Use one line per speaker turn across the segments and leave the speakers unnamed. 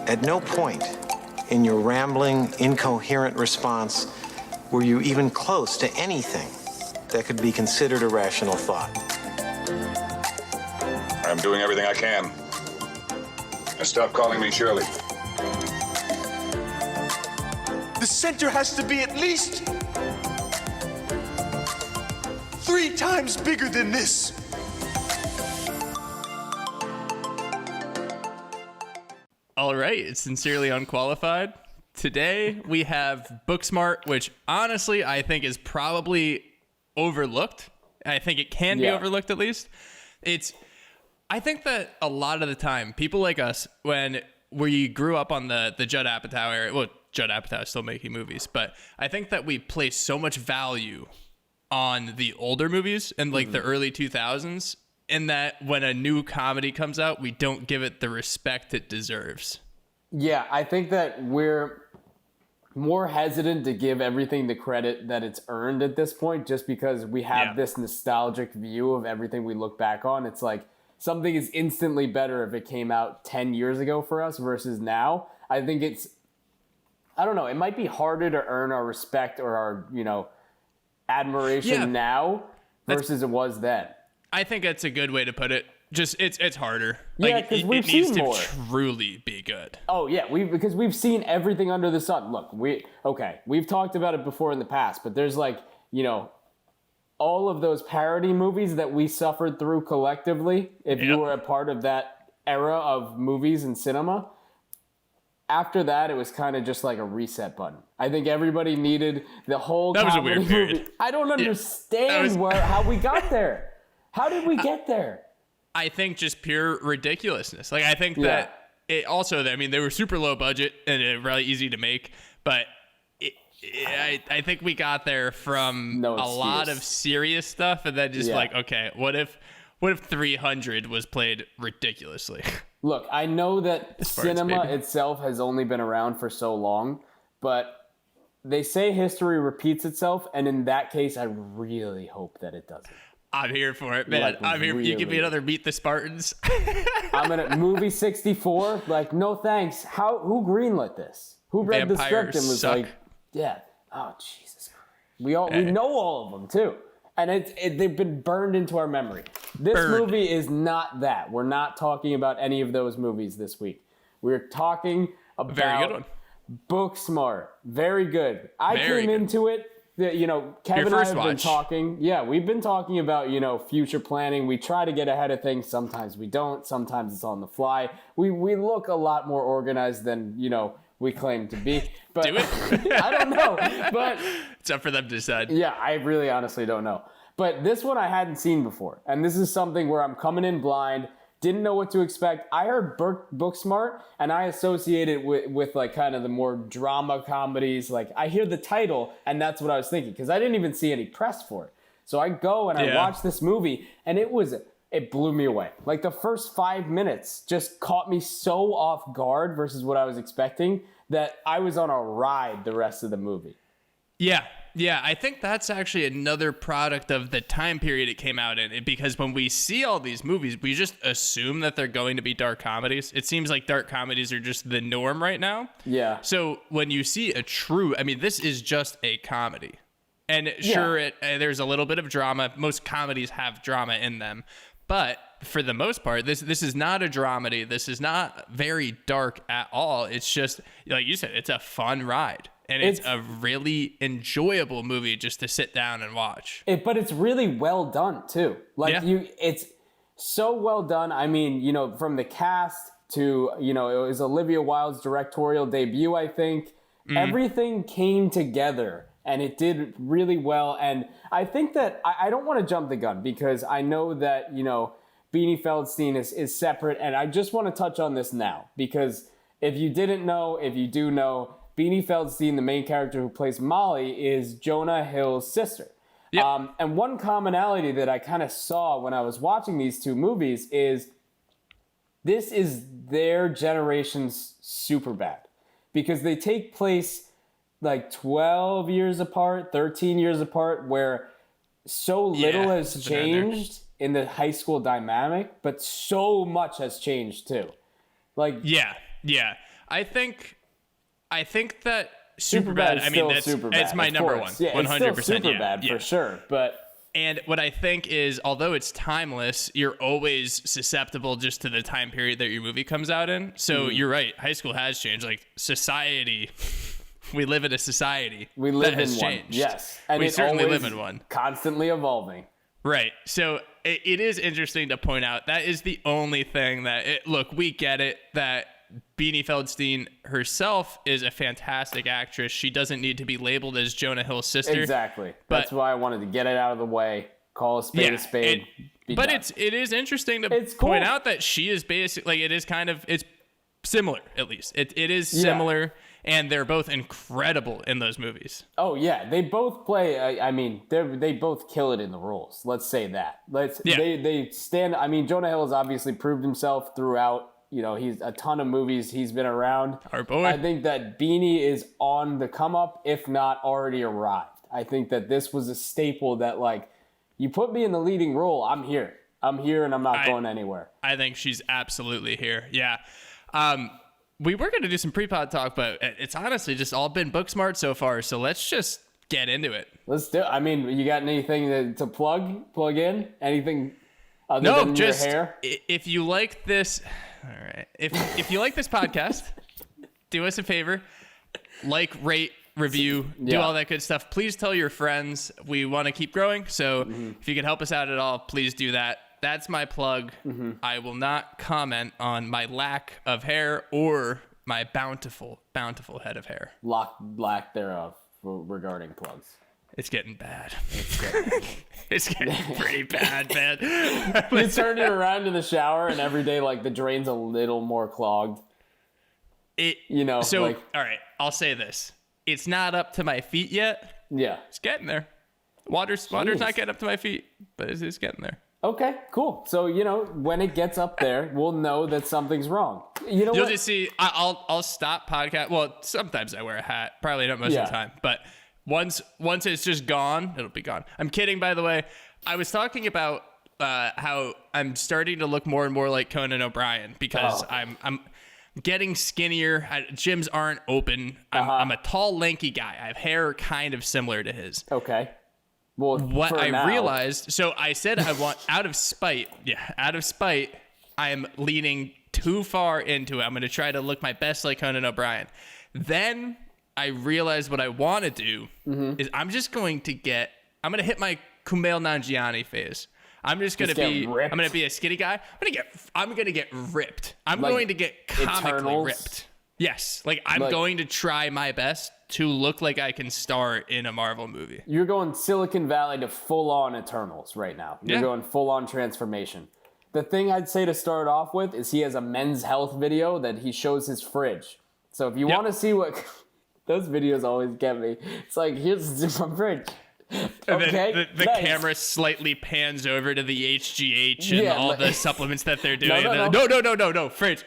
At no point in your rambling, incoherent response were you even close to anything that could be considered a rational thought.
I'm doing everything I can. Now stop calling me Shirley.
The center has to be at least 3 times bigger than this.
All right, it's Sincerely Unqualified. Today we have Booksmart, which honestly I think is probably overlooked. I think it can be overlooked at least. I think that a lot of the time, people like us, when we grew up on the Judd Apatow era, well, Judd Apatow is still making movies, but I think that we place so much value on the older movies in like the early 2000s, and that when a new comedy comes out, we don't give it the respect it deserves.
Yeah, I think that we're more hesitant to give everything the credit that it's earned at this point, just because we have this nostalgic view of everything we look back on. It's like something is instantly better if it came out 10 years ago for us versus now. I think I don't know, it might be harder to earn our respect or our, admiration now versus it was then.
I think that's a good way to put it. Just it's harder.
Yeah, because
it needs to truly be good.
Oh yeah, because we've seen everything under the sun. Look, we've talked about it before in the past, but there's all of those parody movies that we suffered through collectively. If you were a part of that era of movies and cinema, after that it was kind of just like a reset button. I think everybody needed the whole.
That was a weird period.
Movie. I don't understand how we got there. How did we get there?
I think just pure ridiculousness. Like, I think that it also, they were super low budget and really easy to make, but I think we got there from a lot of serious stuff, and then just okay, what if 300 was played ridiculously?
Look, I know that cinema itself has only been around for so long, but they say history repeats itself, and in that case, I really hope that it doesn't.
I'm here for it, man. I'm here. Really. You give me another Meet the Spartans.
I'm gonna movie 64. Like, no thanks. Who greenlit this? Who read the script and was like, yeah. Oh Jesus Christ. We know all of them too, and they've been burned into our memory. This movie is not that. We're not talking about any of those movies this week. We're talking about
very good one.
Booksmart. Very good. I came into it. Kevin and I have been talking. Yeah, we've been talking about, future planning. We try to get ahead of things. Sometimes we don't. Sometimes it's on the fly. We look a lot more organized than, we claim to be. But
do it?
I don't know. But
it's up for them to decide.
Yeah, I really honestly don't know. But this one I hadn't seen before. And this is something where I'm coming in blind. Didn't know what to expect. I heard Booksmart, and I associate it with like kind of the more drama comedies. Like, I hear the title, and that's what I was thinking, because I didn't even see any press for it. So I go and I watch this movie, and it blew me away. Like, the first 5 minutes just caught me so off guard versus what I was expecting that I was on a ride the rest of the movie.
Yeah, I think that's actually another product of the time period it came out in, because when we see all these movies, we just assume that they're going to be dark comedies. It seems like dark comedies are just the norm right now.
Yeah.
So when you see this is just a comedy. And sure, there's a little bit of drama. Most comedies have drama in them. But for the most part, this is not a dramedy. This is not very dark at all. It's just, like you said, it's a fun ride. And it's a really enjoyable movie just to sit down and watch.
But it's really well done, too. It's so well done. I mean, from the cast to, it was Olivia Wilde's directorial debut, I think. Everything came together, and it did really well. And I think that I don't want to jump the gun, because I know that, Beanie Feldstein is separate. And I just want to touch on this now, because if you didn't know, if you do know, Beanie Feldstein, the main character who plays Molly, is Jonah Hill's sister. Yep. And one commonality that I kind of saw when I was watching these two movies is this is their generation's Superbad, because they take place like 12 years apart, 13 years apart, where so little has changed in the high school dynamic, but so much has changed too. Like,
yeah. I think that Superbad. I mean, it's my number one.
Yeah,
100%.
It's still Superbad for sure.
And what I think is, although it's timeless, you're always susceptible just to the time period that your movie comes out in. So you're right. High school has changed. Like society, we live in a society that has changed.
Yes, and
we certainly live in one.
Constantly evolving.
Right. So it is interesting to point out that is the only thing that look, we get it that Beanie Feldstein herself is a fantastic actress. She doesn't need to be labeled as Jonah Hill's sister.
Exactly. That's why I wanted to get it out of the way. Call a spade a spade.
But it is interesting to point out that she is basically, like, it's similar, at least. It is similar, and they're both incredible in those movies.
Oh yeah, they both play. I mean, they both kill it in the roles. Let's say that. They stand. I mean, Jonah Hill has obviously proved himself throughout. You know, he's a ton of movies he's been around.
Our boy.
I think that Beanie is on the come up, if not already arrived. I think that this was a staple that, like, you put me in the leading role, I'm here. I'm here and I'm not going anywhere.
I think she's absolutely here. Yeah. We were going to do some pre-pod talk, but it's honestly just all been Booksmart so far. So let's just get into it.
Let's do it. I mean, you got anything to plug in? Anything other than your hair?
If you like this... All right. If you like this podcast, do us a favor, rate, review, do all that good stuff. Please tell your friends. We want to keep growing. So if you can help us out at all, please do that. That's my plug. I will not comment on my lack of hair or my bountiful head of hair.
Lack thereof regarding plugs.
It's getting bad. It's getting pretty bad, man.
You turn it around in the shower, and every day, like, the drain's a little more clogged.
All right, I'll say this. It's not up to my feet yet.
Yeah.
It's getting there. Water's not getting up to my feet, but it's getting there.
Okay, cool. So, when it gets up there, we'll know that something's wrong.
You'll just see, I'll stop podcast. Well, sometimes I wear a hat. Probably not most of the time, but... Once it's just gone, it'll be gone. I'm kidding, by the way. I was talking about how I'm starting to look more and more like Conan O'Brien because I'm getting skinnier. Gyms aren't open. I'm a tall, lanky guy. I have hair kind of similar to his.
Okay. Well,
what I realized, so I said I want, out of spite, I am leaning too far into it. I'm going to try to look my best like Conan O'Brien. Then I realized what I want to do is I'm going to hit my Kumail Nanjiani phase. I'm going to be a skinny guy. I'm going to get ripped. I'm going to get comically
Eternals?
ripped. Yes. I'm going to try my best to look like I can star in a Marvel movie.
You're going Silicon Valley to full-on Eternals right now. You're going full-on transformation. The thing I'd say to start off with is he has a Men's Health video that he shows his fridge. So if you want to see what... Those videos always get me. It's like, here's my fridge. Okay,
the camera slightly pans over to the HGH and all the supplements that they're doing. No, fridge.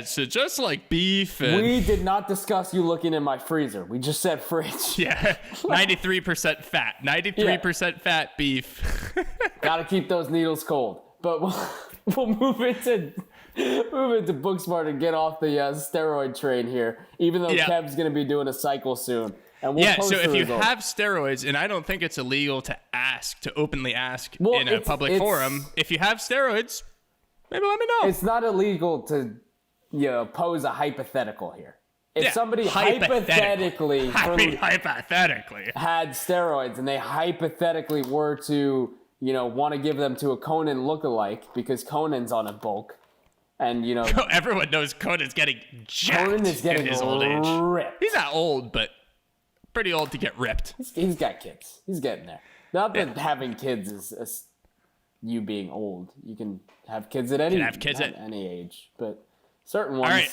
So just like beef. And...
We did not discuss you looking in my freezer. We just said fridge.
Yeah, 93% fat. 93% fat beef.
Gotta keep those needles cold. But we'll move into Booksmart and get off the steroid train here, even though Kev's going to be doing a cycle soon. And we'll post
so if you
results.
have steroids, and I don't think it's illegal to openly ask in a public forum, if you have steroids, maybe let me know.
It's not illegal to pose a hypothetical here. If somebody hypothetically had steroids and they hypothetically were to, want to give them to a Conan lookalike because Conan's on a bulk, and
everyone knows Conan's getting jacked.
Conan is getting
in his old age.
Ripped.
He's not old, but pretty old to get ripped.
He's got kids. He's getting there. Not that having kids is you being old. You can have kids at any age, but certain ones.
All right.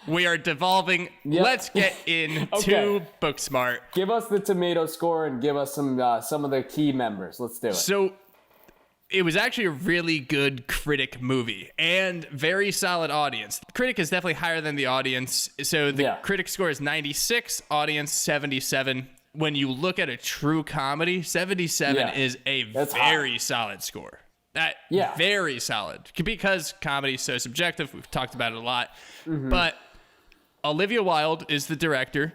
We are devolving. Yep. Let's get into Booksmart.
Give us the tomato score and give us some of the key members. Let's do it.
So it was actually a really good critic movie and very solid audience. The critic is definitely higher than the audience. So the critic score is 96, audience 77. When you look at a true comedy, 77 is a very solid score. Very solid. Because comedy is so subjective. We've talked about it a lot. Mm-hmm. But Olivia Wilde is the director.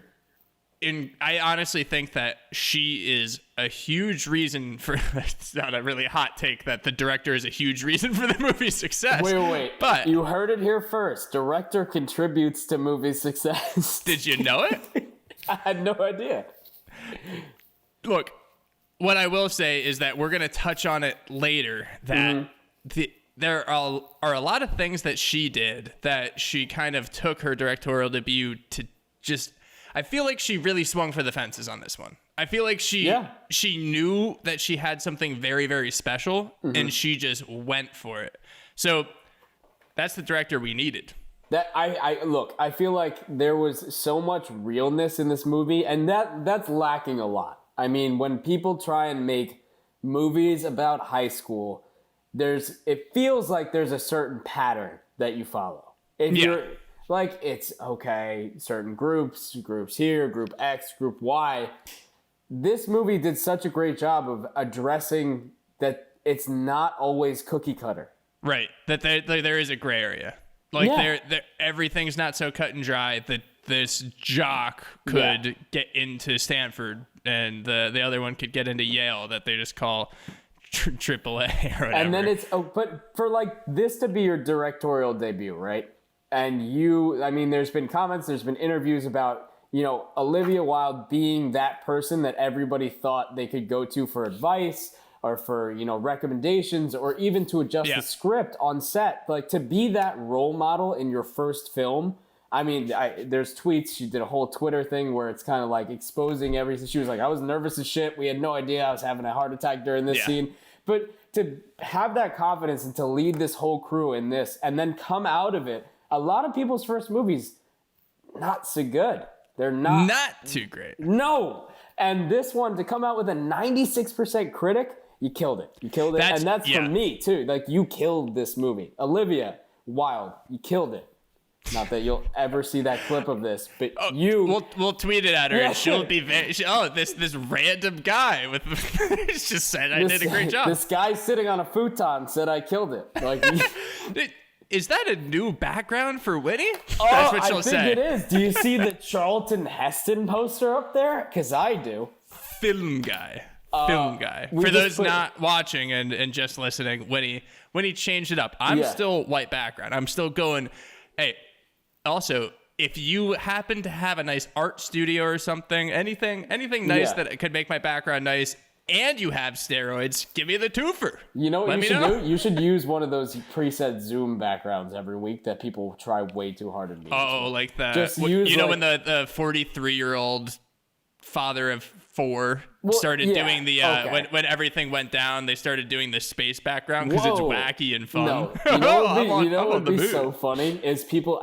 And I honestly think that she is a huge reason for, it's not a really hot take that the director is a huge reason for the movie's success.
Wait.
But
you heard it here first. Director contributes to movie success.
Did you know it?
I had no idea.
Look, what I will say is that we're going to touch on it later, that there are a lot of things that she did that she kind of took her directorial debut to just... I feel like she really swung for the fences on this one. I feel like she knew that she had something very, very special, and she just went for it. So that's the director we needed.
That I feel like there was so much realness in this movie, and that's lacking a lot. I mean, when people try and make movies about high school, it feels like there's a certain pattern that you follow. If you're like, it's okay, certain groups here, group X, group Y. This movie did such a great job of addressing that it's not always cookie cutter.
Right. That there is a gray area. Like everything's not so cut and dry that this jock could get into Stanford and the other one could get into Yale that they just call AAA or whatever.
And then but for like this to be your directorial debut, right? And there's been comments, there's been interviews about, Olivia Wilde being that person that everybody thought they could go to for advice or for, recommendations or even to adjust the script on set. Like, to be that role model in your first film. I mean, there's tweets. She did a whole Twitter thing where it's kind of like exposing everything. She was like, I was nervous as shit. We had no idea I was having a heart attack during this scene. But to have that confidence and to lead this whole crew in this and then come out of it, a lot of people's first movies, not so good. They're not
too great.
No. And this one, to come out with a 96% critic, you killed it. And that's for me, too. Like, you killed this movie. Olivia Wilde, you killed it. Not that you'll ever see that clip of this, but
we'll tweet it at her, and she'll be this random guy with just said I did a great job.
This guy sitting on a futon said I killed it. Like,
is that a new background for Winnie? That's what she'll say.
I think it is. Do you see the Charlton Heston poster up there? Because I do.
Film guy. For those not watching and just listening, Winnie changed it up. I'm still white background. I'm still going, hey, also, if you happen to have a nice art studio or something, anything nice that could make my background nice, and you have steroids, give me the twofer.
You know what you should do? You should use one of those preset Zoom backgrounds every week that people try way too hard at me.
Oh, like that. When the 43-year-old father of 4 started doing the when everything went down, they started doing the space background because it's wacky and fun.
No. You know what would be so funny is people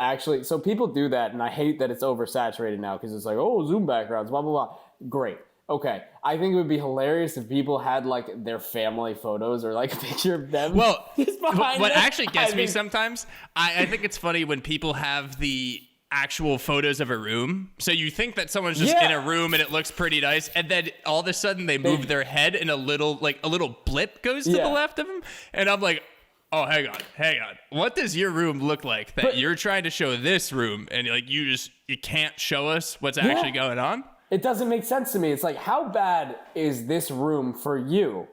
do that, and I hate that it's oversaturated now because it's like, oh, Zoom backgrounds, blah blah blah. Great. Okay, I think it would be hilarious if people had like their family photos or like a picture of them.
Well, what actually gets me sometimes, I think it's funny when people have the actual photos of a room. So you think that someone's just in a room and it looks pretty nice, and then all of a sudden they move their head and a little blip goes to the left of them, and I'm like, oh, hang on. What does your room look like that you're trying to show this room, and like you can't show us what's actually going on?
It doesn't make sense to me. It's like, how bad is this room for you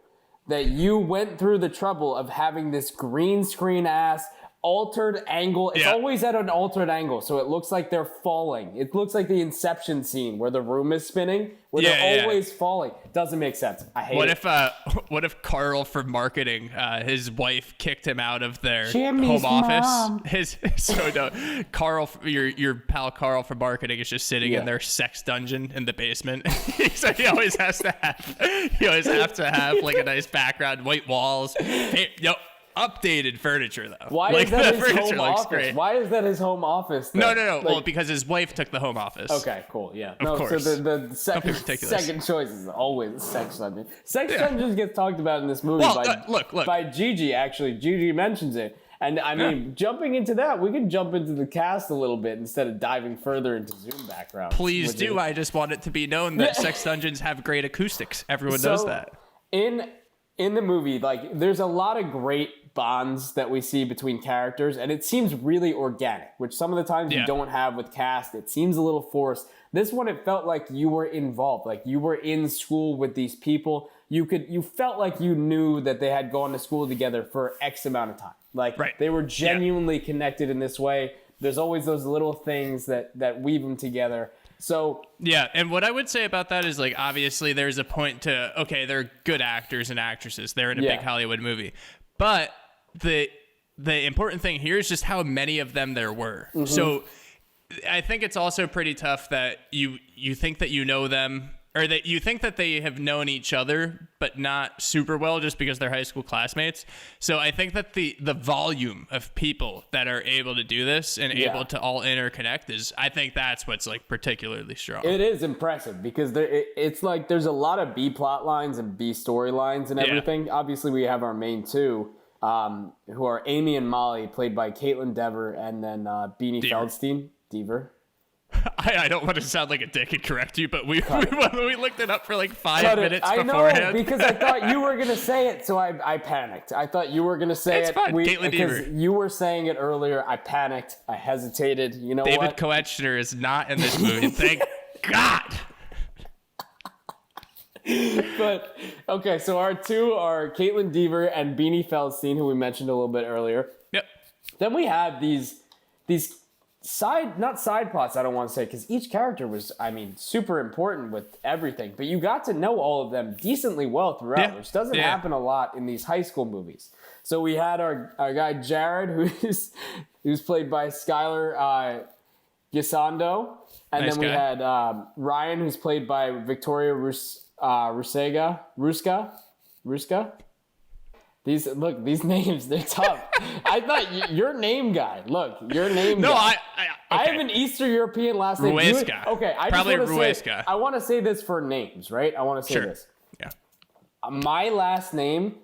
that you went through the trouble of having this green screen ass altered angle? It's always at an altered angle, so it looks like they're falling. It looks like the Inception scene where the room is spinning, where they're always falling. Doesn't make sense. I hate it.
What if Carl from marketing, his wife kicked him out of their
Jimmy's
home office?
Mom.
Carl, your pal Carl from marketing is just sitting in their sex dungeon in the basement. So he always has to have like a nice background, white walls. Updated furniture though.
Why is that his home office? Great. Why is that his home office?
No. Well, because his wife took the home office.
Okay, cool. Yeah.
Of course.
So the second choice is always sex dungeon. Sex dungeons gets talked about in this movie by Gigi. Actually, Gigi mentions it, and I mean, jumping into that, we can jump into the cast a little bit instead of diving further into Zoom backgrounds.
Please do. I just want it to be known that sex dungeons have great acoustics. Everyone knows that.
In the movie, like, there's a lot of great bonds that we see between characters, and it seems really organic, which some of the times you don't have with cast. It seems a little forced. This one, it felt like you were involved, like you were in school with these people. You felt like you knew that they had gone to school together for X amount of time. Like they were genuinely connected in this way. There's always those little things that weave them together. So
yeah, and what I would say about that is, like, obviously there's a point to, okay, they're good actors and actresses. They're in a big Hollywood movie. But the important thing here is just how many of them there were. Mm-hmm. So I think it's also pretty tough that you think that you know them, or that you think that they have known each other, but not super well just because they're high school classmates. So I think that the volume of people that are able to do this and able to all interconnect is, I think that's what's like particularly strong.
It is impressive because it's like there's a lot of B plot lines and B storylines and everything. Obviously, we have our main two, who are Amy and Molly, played by Caitlin Dever, and then Beanie Feldstein. Dever.
I don't want to sound like a dick and correct you, but we looked it up for like 5 minutes beforehand.
I know, because I thought you were going to say it, so I panicked. I thought you were going to say
it's
it.
Fine. Caitlin Dever.
Because you were saying it earlier. I panicked. I hesitated. You know
David
what?
Koechner is not in this movie. Thank God.
But, okay, so our two are Caitlin Dever and Beanie Feldstein, who we mentioned a little bit earlier.
Yep.
Then we have these not side plots, I don't want to say, because each character was, super important with everything. But you got to know all of them decently well throughout, which doesn't happen a lot in these high school movies. So we had our guy Jared, who's played by Skylar Gisondo. And then we had Ryan, who's played by Victoria Ruska. These names, they're tough. I thought your name guy. Look, your name guy.
No,
I
okay.
have an Eastern European last name.
Rueska.
Okay, I
Probably
just want to say,
Rueska.
I want to say this for names, right? I want to say this.
Yeah.
My last name,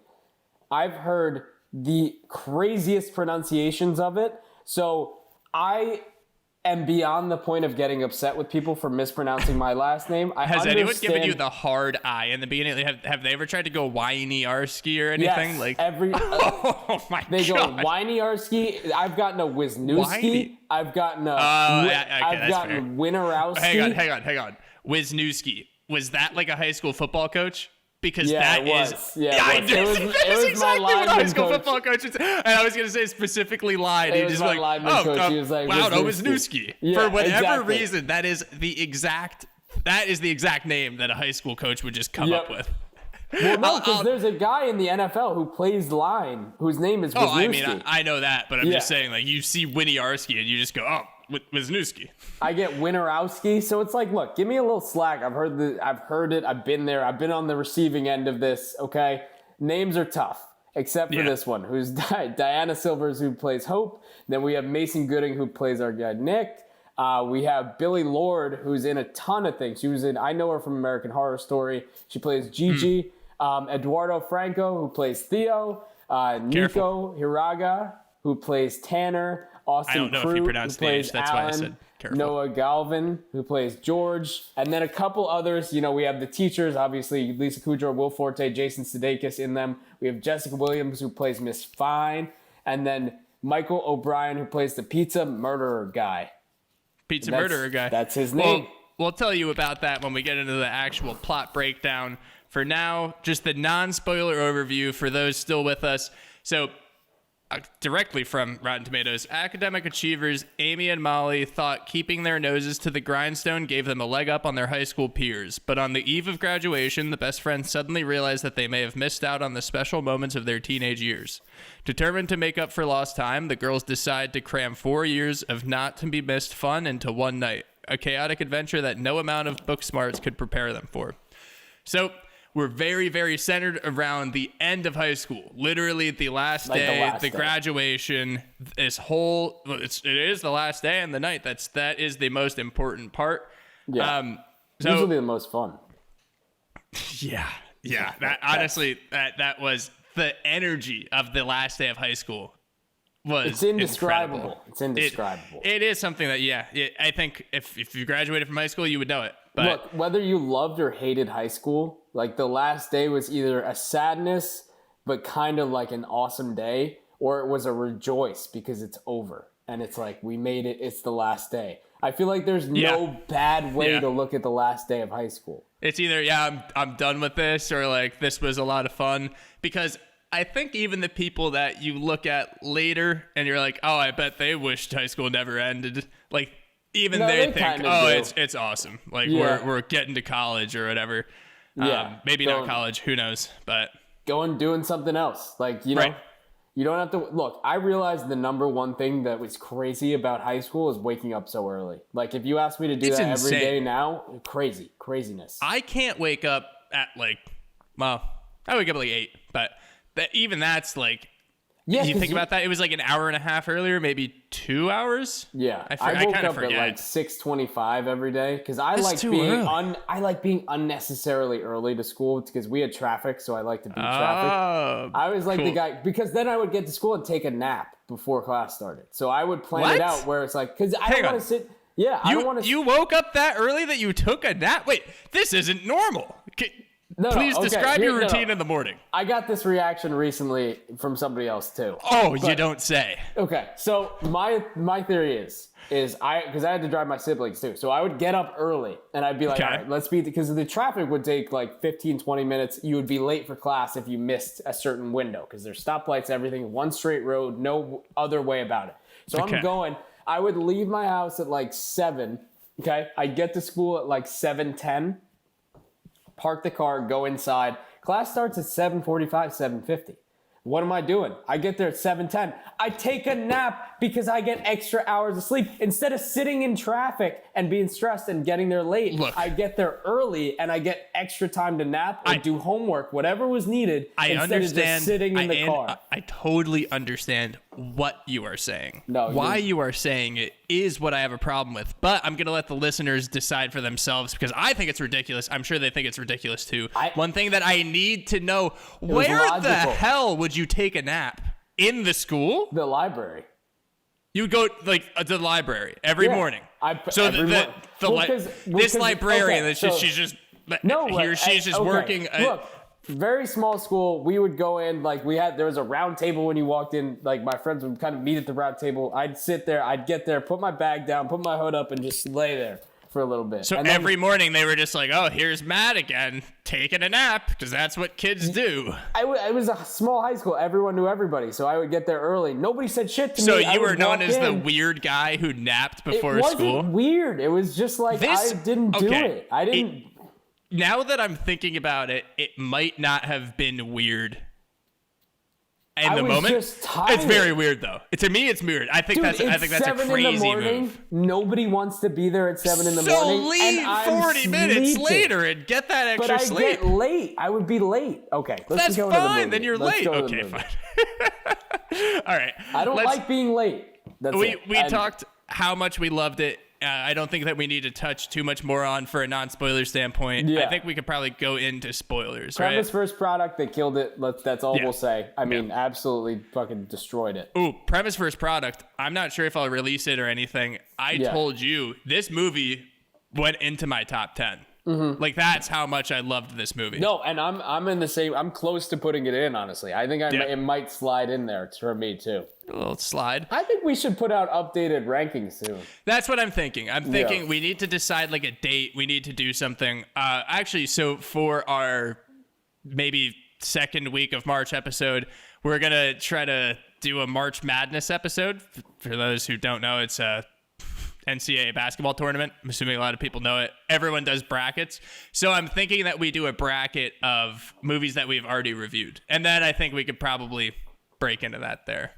I've heard the craziest pronunciations of it. So I am beyond the point of getting upset with people for mispronouncing my last name.
Has anyone given you the hard I in the beginning? Have they ever tried to go Wyniarski or anything?
Yes,
oh my
they
God.
go Wyniarski. I've gotten a Wisniewski. I've gotten a I've gotten Winarowski.
Hang on. Wisniewski. Was that like a high school football coach? Because
that
is exactly what a high school football coach is. And I was going to say specifically lied. He just like,
he was like,
wow, no, Wisniewski.
Yeah,
for whatever reason, that is the exact name that a high school coach would just come up with.
Well, no, because there's a guy in the NFL who plays line whose name is Wisniewski.
Oh, I mean, I know that, but I'm just saying, like, you see Wyniarski and you just go, oh, Wisniewski.
I get Winarowski, so it's like, look, give me a little slack. I've heard it. I've been there. I've been on the receiving end of this. Okay, names are tough, except for this one, who's Diana Silvers, who plays Hope. Then we have Mason Gooding, who plays our guy Nick. We have Billy Lord, who's in a ton of things. She was in, I know her from American Horror Story. She plays Gigi. Eduardo Franco, who plays Theo. Nico Hiraga, who plays Tanner. Austin
I don't know
Crute,
if you pronounced the age. That's
Alan,
why I said careful.
Noah Galvin, who plays George. And then a couple others. You know, we have the teachers, obviously, Lisa Kudrow, Will Forte, Jason Sudeikis in them. We have Jessica Williams, who plays Miss Fine. And then Michael O'Brien, who plays the pizza murderer guy.
Murderer guy.
That's his name.
We'll tell you about that when we get into the actual plot breakdown. For now, just the non-spoiler overview for those still with us. So, directly from Rotten Tomatoes, academic achievers Amy and Molly thought keeping their noses to the grindstone gave them a leg up on their high school peers. But on the eve of graduation, the best friends suddenly realized that they may have missed out on the special moments of their teenage years. Determined to make up for lost time, the girls decide to cram 4 years of not-to-be-missed fun into one night, a chaotic adventure that no amount of book smarts could prepare them for. So, we're very, very centered around the end of high school. Literally the last day, the graduation, it is the last day and the night. That is the most important part.
Yeah. Usually the most fun.
Yeah. That honestly, that was the energy of the last day of high school. It's
indescribable.
Incredible.
It's indescribable.
It is something that, I think if you graduated from high school, you would know it. But
look, whether you loved or hated high school, like the last day was either a sadness, but kind of like an awesome day, or it was a rejoice because it's over and it's like, we made it, it's the last day. I feel like there's no bad way to look at the last day of high school.
It's either, I'm done with this, or like, this was a lot of fun. Because I think even the people that you look at later and you're like, oh, I bet they wished high school never ended. Like, even they think, oh, it's awesome. Like, we're getting to college or whatever.
Yeah.
Maybe not college, who knows, but
going doing something else. Like, you know, you don't have to look. I realized the number one thing that was crazy about high school is waking up so early. Like, if you ask me to do that every day now, craziness.
I can't wake up at I wake up at like 8, but even that's like, you think about that, it was like an hour and a half earlier, maybe 2 hours.
Yeah, I woke up at like 6:25 every day because I like being unnecessarily early to school because we had traffic, so I like to beat traffic. I was like the guy because then I would get to school and take a nap before class started. So I would plan it out where it's like because I don't want to sit. Yeah, I don't want to.
You woke up that early that you took a nap? Wait, this isn't normal. Please describe your routine in the morning.
I got this reaction recently from somebody else too.
Oh, you don't say.
Okay, so my theory is because I had to drive my siblings too. So I would get up early and I'd be like, all right, let's be, because the traffic would take like 15, 20 minutes. You would be late for class if you missed a certain window because there's stoplights, everything, one straight road, no other way about it. So I would leave my house at like 7. Okay, I'd get to school at like 7:10. Park the car, go inside. Class starts at 7:45, 7:50. What am I doing? I get there at 7:10. I take a nap because I get extra hours of sleep. Instead of sitting in traffic and being stressed and getting there late, I get there early and I get extra time to nap or do homework, whatever was needed, instead of just sitting in the car.
I totally understand what you are saying.
Why
you are saying it is what I have a problem with. But I'm going to let the listeners decide for themselves because I think it's ridiculous. I'm sure they think it's ridiculous too. One thing that I need to know, where the hell would you take a nap? In the school?
The library.
You would go like to the library every morning. This librarian, she's just working.
Look, very small school. We would go in there was a round table when you walked in. Like my friends would kind of meet at the round table. I'd sit there. I'd get there, put my bag down, put my hood up, and just lay there for a little bit.
So every morning they were just like, oh, here's Matt again, taking a nap, because that's what kids do.
It was a small high school. Everyone knew everybody, so I would get there early. Nobody said shit to me.
So you were known as the weird guy who napped before school?
It wasn't weird. It was just like I didn't do it. I didn't.
Now that I'm thinking about it, it might not have been weird. In the moment,
just tired.
It's very weird though. To me, it's weird. I think that's a crazy move.
Nobody wants to be there at 7 in the morning.
So leave 40 minutes later and get that extra sleep.
But I get late. I would be late. Okay,
that's fine. Then you're late. Okay, fine. All right.
I don't like being late.
We talked how much we loved it. I don't think that we need to touch too much more on for a non-spoiler standpoint. I think we could probably go into spoilers, right?
Premise first product, they killed it. That's all we'll say. I mean, absolutely fucking destroyed it.
Ooh, premise first product. I'm not sure if I'll release it or anything. I told you, this movie went into my top 10. Mm-hmm. Like, that's how much I loved this movie.
No, and I'm in the same. I'm close to putting it in. Honestly, I think it might slide in there for me too.
A little slide.
I think we should put out updated rankings soon.
That's what I'm thinking. I'm thinking we need to decide like a date. We need to do something. Actually, so for our maybe second week of March episode, we're gonna try to do a March Madness episode. For those who don't know, it's a NCAA basketball tournament. I'm assuming a lot of people know it. Everyone does brackets. So I'm thinking that we do a bracket of movies that we've already reviewed. And then I think we could probably break into that there.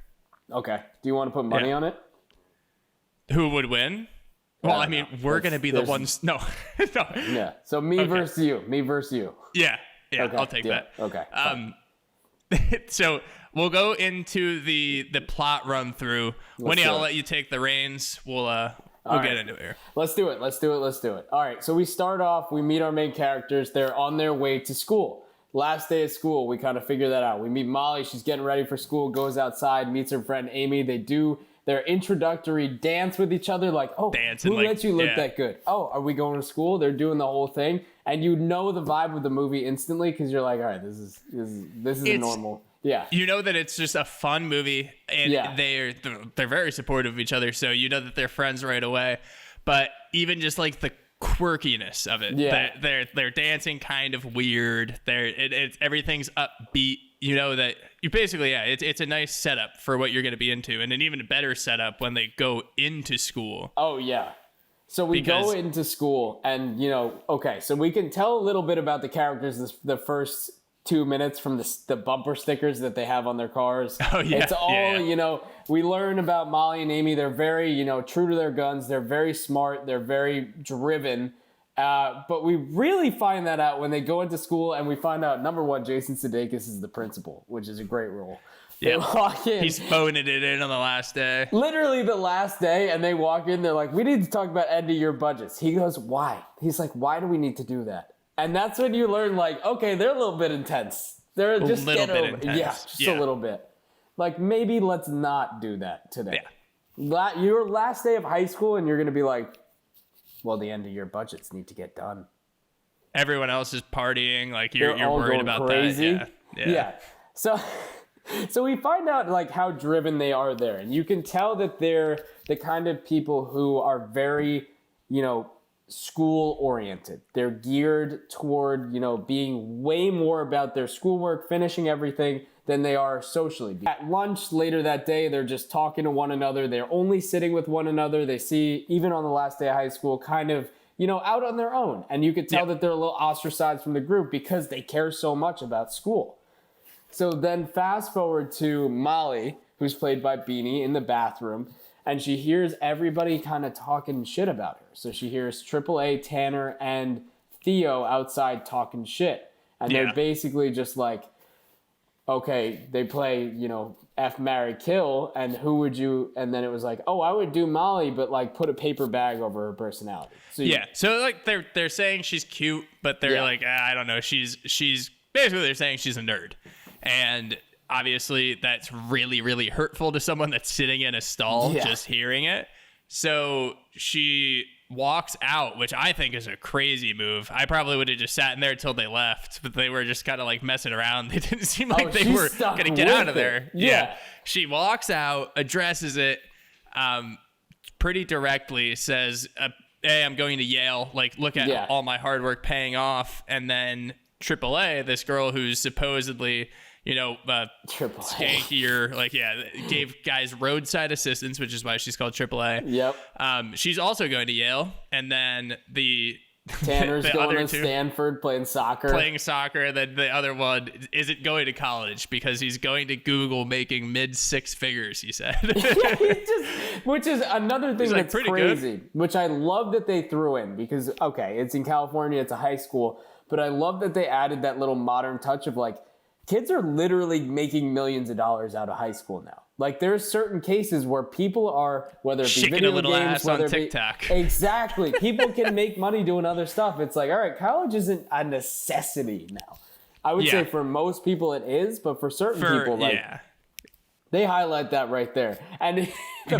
Okay. Do you want to put money on it?
Who would win? Well, I mean, we're going to be the ones. No. No.
Yeah. So me versus you. Me versus you.
Yeah. Yeah. Okay. I'll take that.
Okay.
So we'll go into the plot run through. Winnie, I'll let you take the reins. We'll get into it here.
Let's do it. All right. So we start off, we meet our main characters. They're on their way to school. Last day of school, we kind of figure that out. We meet Molly. She's getting ready for school, goes outside, meets her friend Amy. They do their introductory dance with each other. Like, oh, who lets you look that good? Oh, are we going to school? They're doing the whole thing. And you know the vibe of the movie instantly because you're like, all right, this is a normal. Yeah.
You know that it's just a fun movie, and they're very supportive of each other, so you know that they're friends right away. But even just like the quirkiness of it, they're dancing kind of weird. It's everything's upbeat. You know that you basically it's a nice setup for what you're going to be into, and an even better setup when they go into school.
Oh yeah. So we go into school, and so we can tell a little bit about the characters the first 2 minutes from the bumper stickers that they have on their cars.
Oh yeah.
It's all, we learn about Molly and Amy. They're very, true to their guns. They're very smart. They're very driven. But we really find that out when they go into school, and we find out, number one, Jason Sudeikis is the principal, which is a great role. They walk in.
He's phoning it in on the last day.
Literally the last day, and they walk in, they're like, we need to talk about end of year budgets. He goes, why? He's like, why do we need to do that? And that's when you learn, like, okay, they're a little bit intense. They're just
a little bit intense.
Yeah, just a little bit. Like, maybe let's not do that today. Yeah. Your last day of high school, and you're going to be like, well, the end of year budgets need to get done.
Everyone else is partying. Like, you're worried about
crazy.
That.
Yeah. So we find out, like, how driven they are there. And you can tell that they're the kind of people who are very, school oriented. They're geared toward, being way more about their schoolwork, finishing everything, than they are socially. At lunch later that day, they're just talking to one another. They're only sitting with one another. They see, even on the last day of high school, kind of, out on their own. And you could tell that they're a little ostracized from the group because they care so much about school. So then fast forward to Molly, who's played by Beanie, in the bathroom, and she hears everybody kind of talking shit about her. So she hears AAA, Tanner, and Theo outside talking shit. And they're basically just like, okay, they play, F, marry, kill, and who would you, and then it was like, oh, I would do Molly, but like put a paper bag over her personality. So
so like they're saying she's cute, but they're like, I don't know, she's basically they're saying she's a nerd. And obviously that's really, really hurtful to someone that's sitting in a stall just hearing it. So she walks out, which I think is a crazy move. I probably would have just sat in there until they left, but they were just kind of like messing around. They didn't seem like they were going to get out of there. Yeah. She walks out, addresses it pretty directly, says, hey, I'm going to Yale. Like, look at all my hard work paying off. And then AAA, this girl who's supposedly, skankier, like, gave guys roadside assistance, which is why she's called AAA.
Yep.
She's also going to Yale. And then
Tanner's
the
going
other
to
two,
Stanford playing soccer.
And then the other one isn't going to college because he's going to Google making mid-six figures, he said.
Which is another thing that's
pretty
crazy,
good.
Which I love that they threw in because, okay, it's in California, it's a high school, but I love that they added that little modern touch of like, kids are literally making millions of dollars out of high school now. Like, there's certain cases where people are, whether it be
shaking
video
a little
games,
ass
whether
on
it be
TikTok.
Exactly. People can make money doing other stuff. It's like, all right, college isn't a necessity now. I would say for most people it is, but for certain people, like, they highlight that right there. And the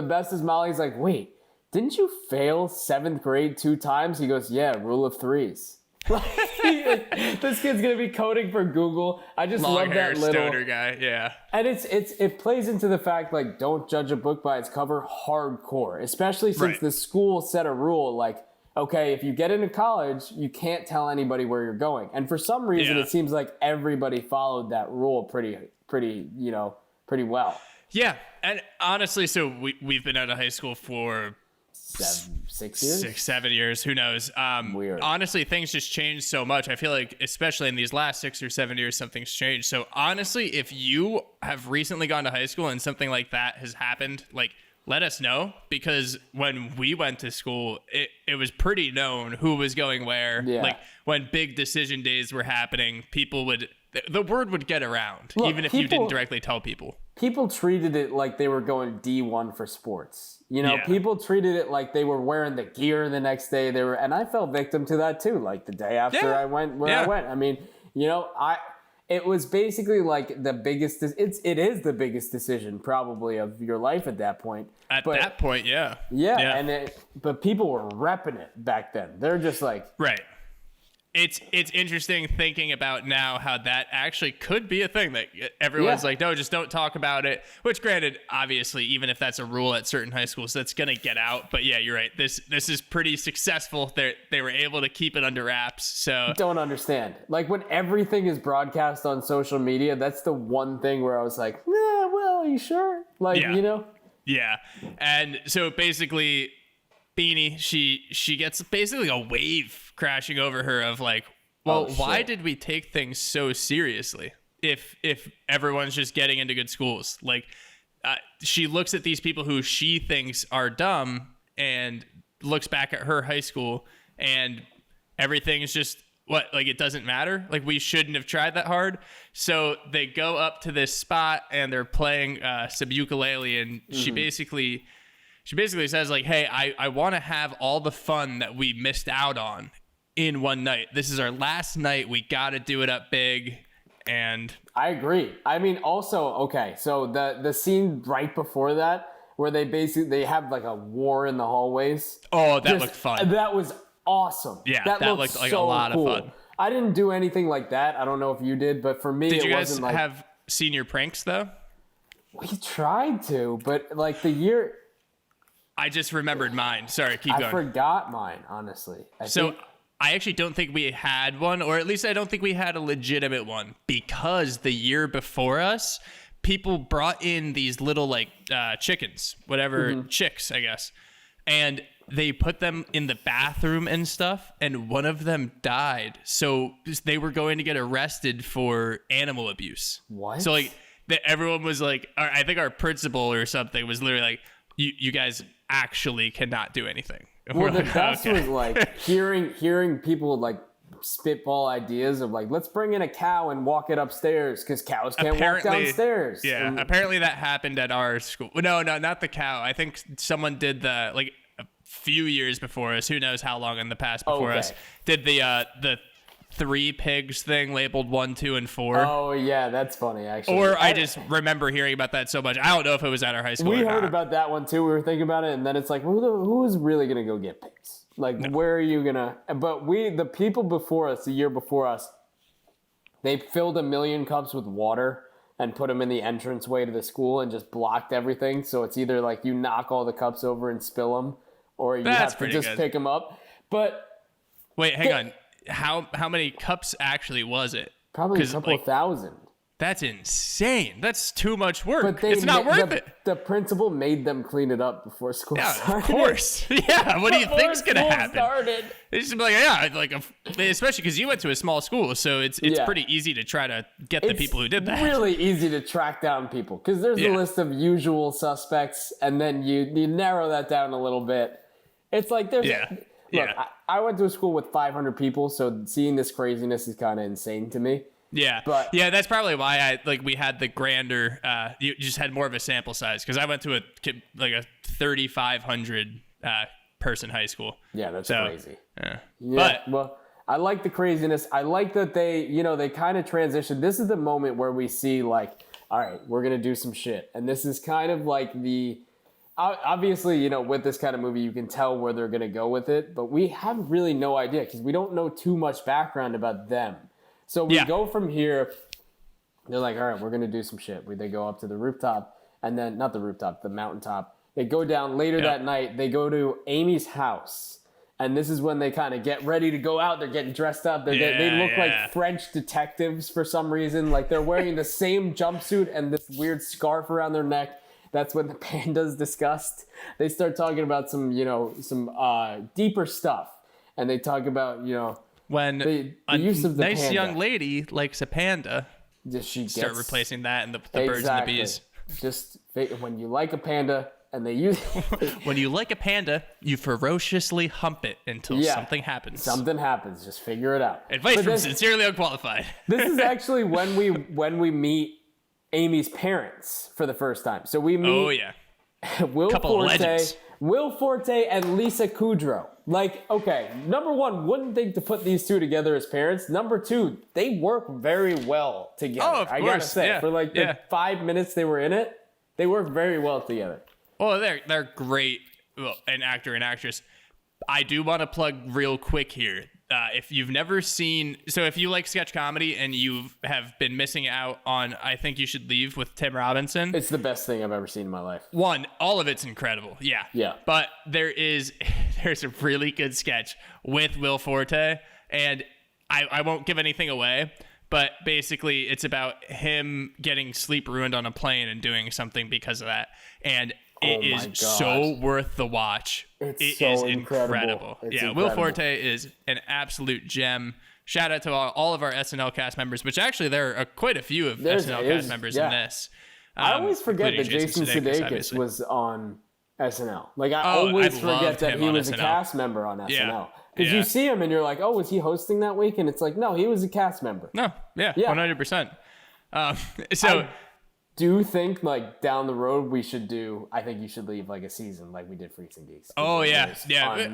best is Molly's like, wait, didn't you fail 7th grade 2 times? He goes, yeah, rule of threes. This kid's gonna be coding for Google. I just love that little
stoner guy. Yeah,
and it plays into the fact, like, don't judge a book by its cover hardcore, especially since the school set a rule like, okay, if you get into college, you can't tell anybody where you're going. And for some reason, it seems like everybody followed that rule pretty well.
Yeah, and honestly, so we've been out of high school for
6 years?
6, 7 years, who knows?
Weird.
Honestly, things just changed so much. I feel like, especially in these last 6 or 7 years, something's changed. So honestly, if you have recently gone to high school and something like that has happened, like, let us know, because when we went to school, it was pretty known who was going where. Yeah. Like, when big decision days were happening, the word would get around. Look, even if you didn't directly tell people.
People treated it like they were going D1 for sports. People treated it like they were wearing the gear the next day. And I fell victim to that too. Like, the day after I went where I went. I mean, it was basically like the biggest. It is the biggest decision probably of your life at that point.
That point,
but people were repping it back then. They're just like,
right. it's interesting thinking about now how that actually could be a thing that everyone's like, no, just don't talk about it. Which, granted, obviously, even if that's a rule at certain high schools, that's gonna get out. But yeah, you're right. This is pretty successful. They were able to keep it under wraps. So
don't understand. Like when everything is broadcast on social media, that's the one thing where I was like, yeah, well, are you sure? Like, you know?
Yeah, and so basically, Beanie, she gets basically a wave crashing over her of like, well, why did we take things so seriously if everyone's just getting into good schools? Like, she looks at these people who she thinks are dumb and looks back at her high school, and everything is just like it doesn't matter. Like, we shouldn't have tried that hard. So they go up to this spot and they're playing some ukulele, and she basically says like, hey, I want to have all the fun that we missed out on in one night. This is our last night. We got to do it up big. And
I agree. I mean, also, okay, so the scene right before that where they have like a war in the hallways.
Oh, that looked fun.
That was awesome.
Yeah, that looked like
so
a lot
cool.
of fun.
I didn't do anything like that. I don't know if you did, but for me,
did you
it
guys
wasn't like...
have senior pranks though?
We tried to, but like the year...
I just remembered mine. Sorry, keep going.
I forgot mine, honestly.
I actually don't think we had one, or at least I don't think we had a legitimate one, because the year before us, people brought in these little like chickens, whatever, chicks, I guess. And they put them in the bathroom and stuff, and one of them died. So they were going to get arrested for animal abuse.
What?
So like everyone was like, I think our principal or something was literally like, you guys actually cannot do anything.
Well, the best was like hearing people like spitball ideas of like, let's bring in a cow and walk it upstairs because cows can't walk downstairs.
Yeah, apparently that happened at our school. No, not the cow. I think someone did the like a few years before us. Who knows how long in the past before us did the 3 pigs thing labeled 1, 2, and 4.
Oh yeah, that's funny actually.
Or I just remember hearing about that so much. I don't know if it was at our high school.
We heard about that one too. We were thinking about it, and then it's like, who is really gonna go get pigs? Like, where are you gonna? But the people before us, the year before us, they filled 1 million cups with water and put them in the entranceway to the school and just blocked everything. So it's either like you knock all the cups over and spill them, or you have to just pick them up. But
wait, hang on. How many cups actually was it?
Probably a couple thousand.
That's insane. That's too much work.
But
it's not worth it.
The principal made them clean it up before school started.
Of course. Yeah, what do you think's going to happen?
Started.
They just be like, especially because you went to a small school, so it's pretty easy to try to get the people who did that.
It's really easy to track down people because there's a list of usual suspects, and then you narrow that down a little bit. It's like there's... Look, I went to a school with 500 people, so seeing this craziness is kind of insane to me.
Yeah, but that's probably why we had the grander. You just had more of a sample size because I went to a 3,500 person high school.
Yeah, that's crazy.
Yeah,
well, I like the craziness. I like that they kind of transition. This is the moment where we see like, all right, we're gonna do some shit, and this is kind of like the. Obviously, with this kind of movie, you can tell where they're going to go with it, but we have really no idea because we don't know too much background about them. So we go from here. They're like, all right, we're going to do some shit. They go up to the rooftop, and then not the rooftop, the mountaintop. They go down later that night. They go to Amy's house, and this is when they kind of get ready to go out. They're getting dressed up. They look like French detectives for some reason. Like they're wearing the same jumpsuit and this weird scarf around their neck. That's when the panda's discussed. They start talking about some deeper stuff. And they talk about,
when
the use of the
nice
panda.
Young lady likes a panda. Start replacing that and the birds and the bees.
Just when you like a panda and they use
when you like a panda, you ferociously hump it until something happens.
Something happens. Just figure it out.
Advice from Sincerely Unqualified.
This is actually when we meet Amy's parents for the first time. So we meet Will Forte and Lisa Kudrow. Like, okay, number one, wouldn't think to put these two together as parents. Number two, they work very well together.
Oh, of course.
I gotta say, for like the 5 minutes they were in it, they work very well together.
Oh, they're great. Well, an actor and actress. I do want to plug real quick here. if you've never seen, so if you like sketch comedy and you have been missing out on I Think You Should Leave with Tim Robinson.
It's the best thing I've ever seen in my life.
One, all of it's incredible. Yeah.
Yeah.
But there's a really good sketch with Will Forte, and I won't give anything away, but basically it's about him getting sleep ruined on a plane and doing something because of that. And it is so worth the watch.
It's so incredible.
Will Forte is an absolute gem. Shout out to all of our SNL cast members, which actually there are quite a few of SNL cast members in this.
I always forget that Jason Sudeikis was on SNL. Like I always forget that he was a cast member on SNL. Because you see him and you're like, oh, was he hosting that week? And it's like, no, he was a cast member.
No, 100%.
Do think like down the road we should do I Think You Should Leave like a season like we did Freaks and Geeks.
Oh yeah.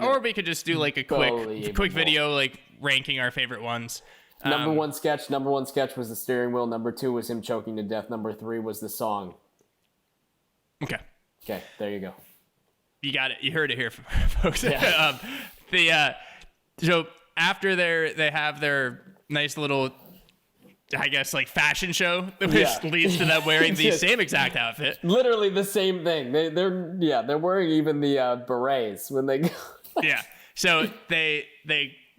Or we could just do like a quick video like ranking our favorite ones.
Number one sketch was the steering wheel. Number 2 was him choking to death. Number 3 was the song.
Okay,
there you go.
You got it. You heard it here, folks. Yeah. So after they have their nice little, I guess, like fashion show, which leads to them wearing the same exact outfit.
Literally the same thing. They're wearing even the berets when they go.
Yeah. So they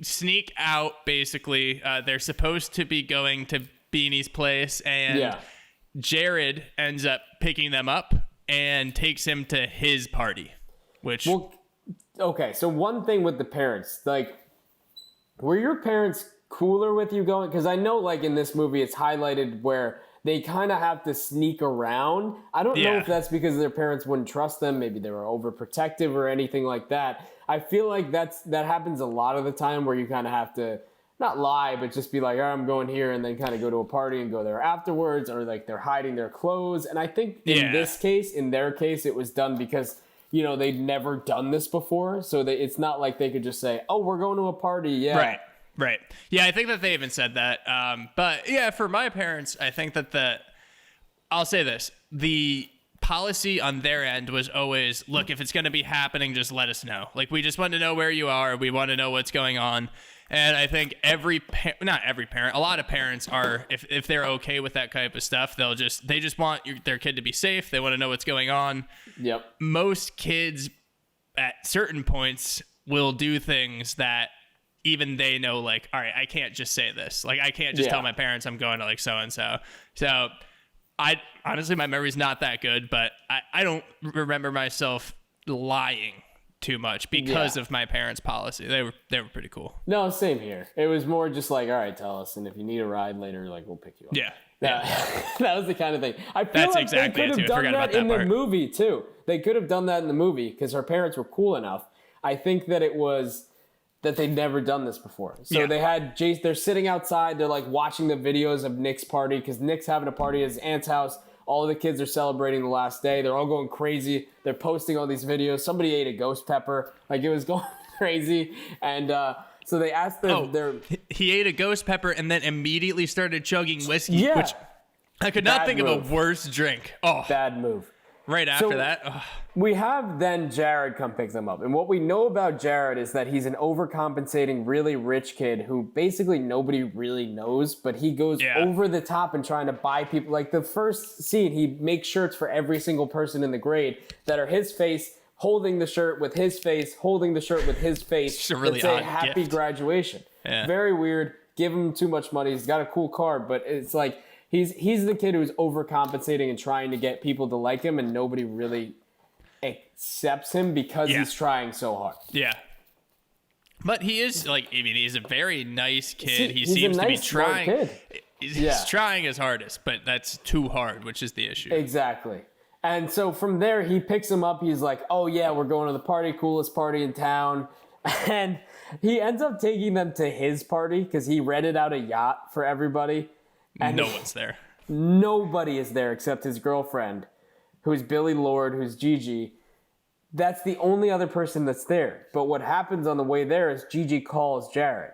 sneak out. Basically, they're supposed to be going to Beanie's place, and Jared ends up picking them up and takes him to his party. Which
okay. So one thing with the parents, like, were your parents cooler with you going? Because I know, like, in this movie, it's highlighted where they kind of have to sneak around. I don't know if that's because their parents wouldn't trust them. Maybe they were overprotective or anything like that. I feel like that happens a lot of the time where you kind of have to not lie, but just be like, I'm going here, and then kind of go to a party and go there afterwards, or like they're hiding their clothes. And I think in their case, it was done because, you know, they'd never done this before. So it's not like they could just say, oh, we're going to a party. Yeah.
Right. Yeah, I think that they even said that. But yeah, for my parents, I think that I'll say this, the policy on their end was always, look, if it's going to be happening, just let us know. Like, we just want to know where you are. We want to know what's going on. And I think not every parent, a lot of parents are, if they're okay with that type of stuff, they just want their kid to be safe. They want to know what's going on.
Yep.
Most kids at certain points will do things that even they know, like, all right, I can't just say this. Like, I can't just tell my parents I'm going to, like, so-and-so. So I honestly, my memory's not that good, but I don't remember myself lying too much because of my parents' policy. They were pretty cool.
No, same here. It was more just like, all right, tell us, and if you need a ride later, like, we'll pick you up.
Yeah.
That was the kind of thing. I feel
That's
like
exactly
they could have done that in the movie too. They could have done that in the movie because her parents were cool enough. I think that it was that they'd never done this before. So they had Jace. They're sitting outside. They're like watching the videos of Nick's party because Nick's having a party at his aunt's house. All of the kids are celebrating the last day. They're all going crazy. They're posting all these videos. Somebody ate a ghost pepper. Like, it was going crazy. And so they asked
he ate a ghost pepper and then immediately started chugging whiskey, which I could not think of a worse drink. Oh,
bad move.
Right after that. Ugh.
We have then Jared come pick them up. And what we know about Jared is that he's an overcompensating, really rich kid who basically nobody really knows, but he goes over the top and trying to buy people. Like, the first scene, he makes shirts for every single person in the grade that are his face, holding the shirt with his face, holding the shirt with his face.
It's a really odd
happy
gift.
Graduation. Yeah. Very weird. Give him too much money. He's got a cool car, but it's like he's the kid who's overcompensating and trying to get people to like him, and nobody really accepts him because he's trying so hard.
Yeah. But he is, like, I mean, he's a very nice kid. He seems to be trying. He's trying his hardest, but that's too hard, which is the issue.
Exactly. And so from there, he picks him up. He's like, oh, yeah, we're going to the party, coolest party in town. And he ends up taking them to his party because he rented out a yacht for everybody. And
no one's there.
Nobody is there except his girlfriend, who's Billy Lord, who's Gigi. That's the only other person that's there. But what happens on the way there is Gigi calls Jared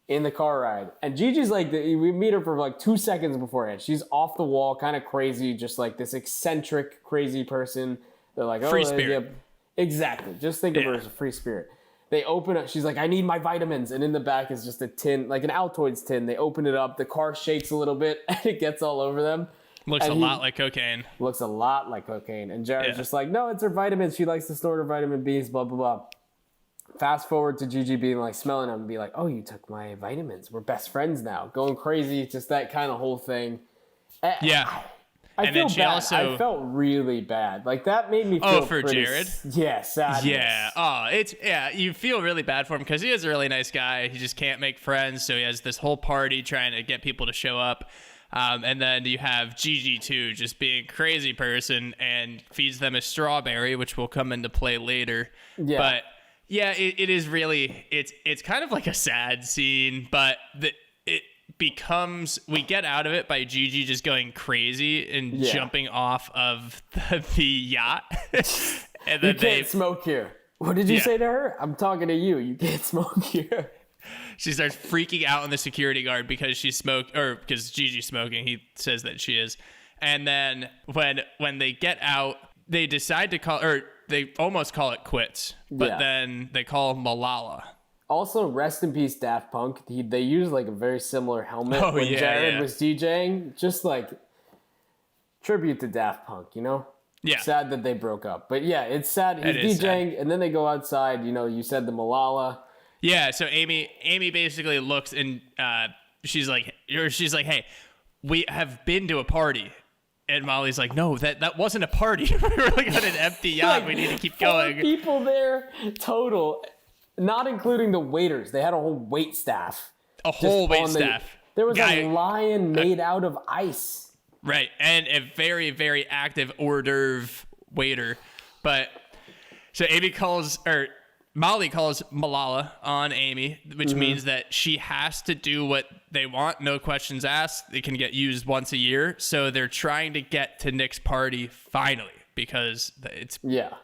in the car ride. And Gigi's like, we meet her for like 2 seconds beforehand. She's off the wall, kind of crazy, just like this eccentric, crazy person. They're like, oh,
free spirit.
Yeah. Exactly. Just think of her as a free spirit. They open it. She's like, I need my vitamins. And in the back is just a tin, like an Altoids tin. They open it up. The car shakes a little bit and it gets all over them.
Looks a lot like cocaine.
Looks a lot like cocaine. And Jared's just like, no, it's her vitamins. She likes to store her vitamin Bs, blah, blah, blah. Fast forward to Gigi being like, smelling them and be like, oh, you took my vitamins. We're best friends now. Going crazy. Just that kind of whole thing.
Yeah.
I feel bad. I felt really bad. Like that made me feel
for Jared?
Yeah, sadness.
Yeah. Oh, you feel really bad for him because he is a really nice guy. He just can't make friends, so he has this whole party trying to get people to show up. And then you have Gigi too, just being a crazy person and feeds them a strawberry, which will come into play later.
Yeah.
But yeah, it is really it's kind of like a sad scene, but it becomes, we get out of it by Gigi just going crazy and jumping off of the yacht. And then
you can't smoke here. What did you say to her? I'm talking to you. You can't smoke here.
She starts freaking out on the security guard because because Gigi's smoking. He says that she is. And then when they get out, they decide to they almost call it quits, but then they call Malala. Also,
rest in peace, Daft Punk. They used like a very similar helmet when Jared was DJing. Just like tribute to Daft Punk, you know?
Yeah.
Sad that they broke up. But yeah, it's sad. He's DJing, and then they go outside. You know, you said the Malala.
Yeah, so Amy basically looks and she's like, hey, we have been to a party. And Molly's like, no, that wasn't a party. We were like on an empty yacht. We need to keep going.
4 people there total. Not including the waiters. They had a whole wait staff. There was a lion made out of ice.
Right. And a very, very active hors d'oeuvre waiter. But so Molly calls Malala on Amy, which means that she has to do what they want. No questions asked. It can get used once a year. So they're trying to get to Nick's party finally, because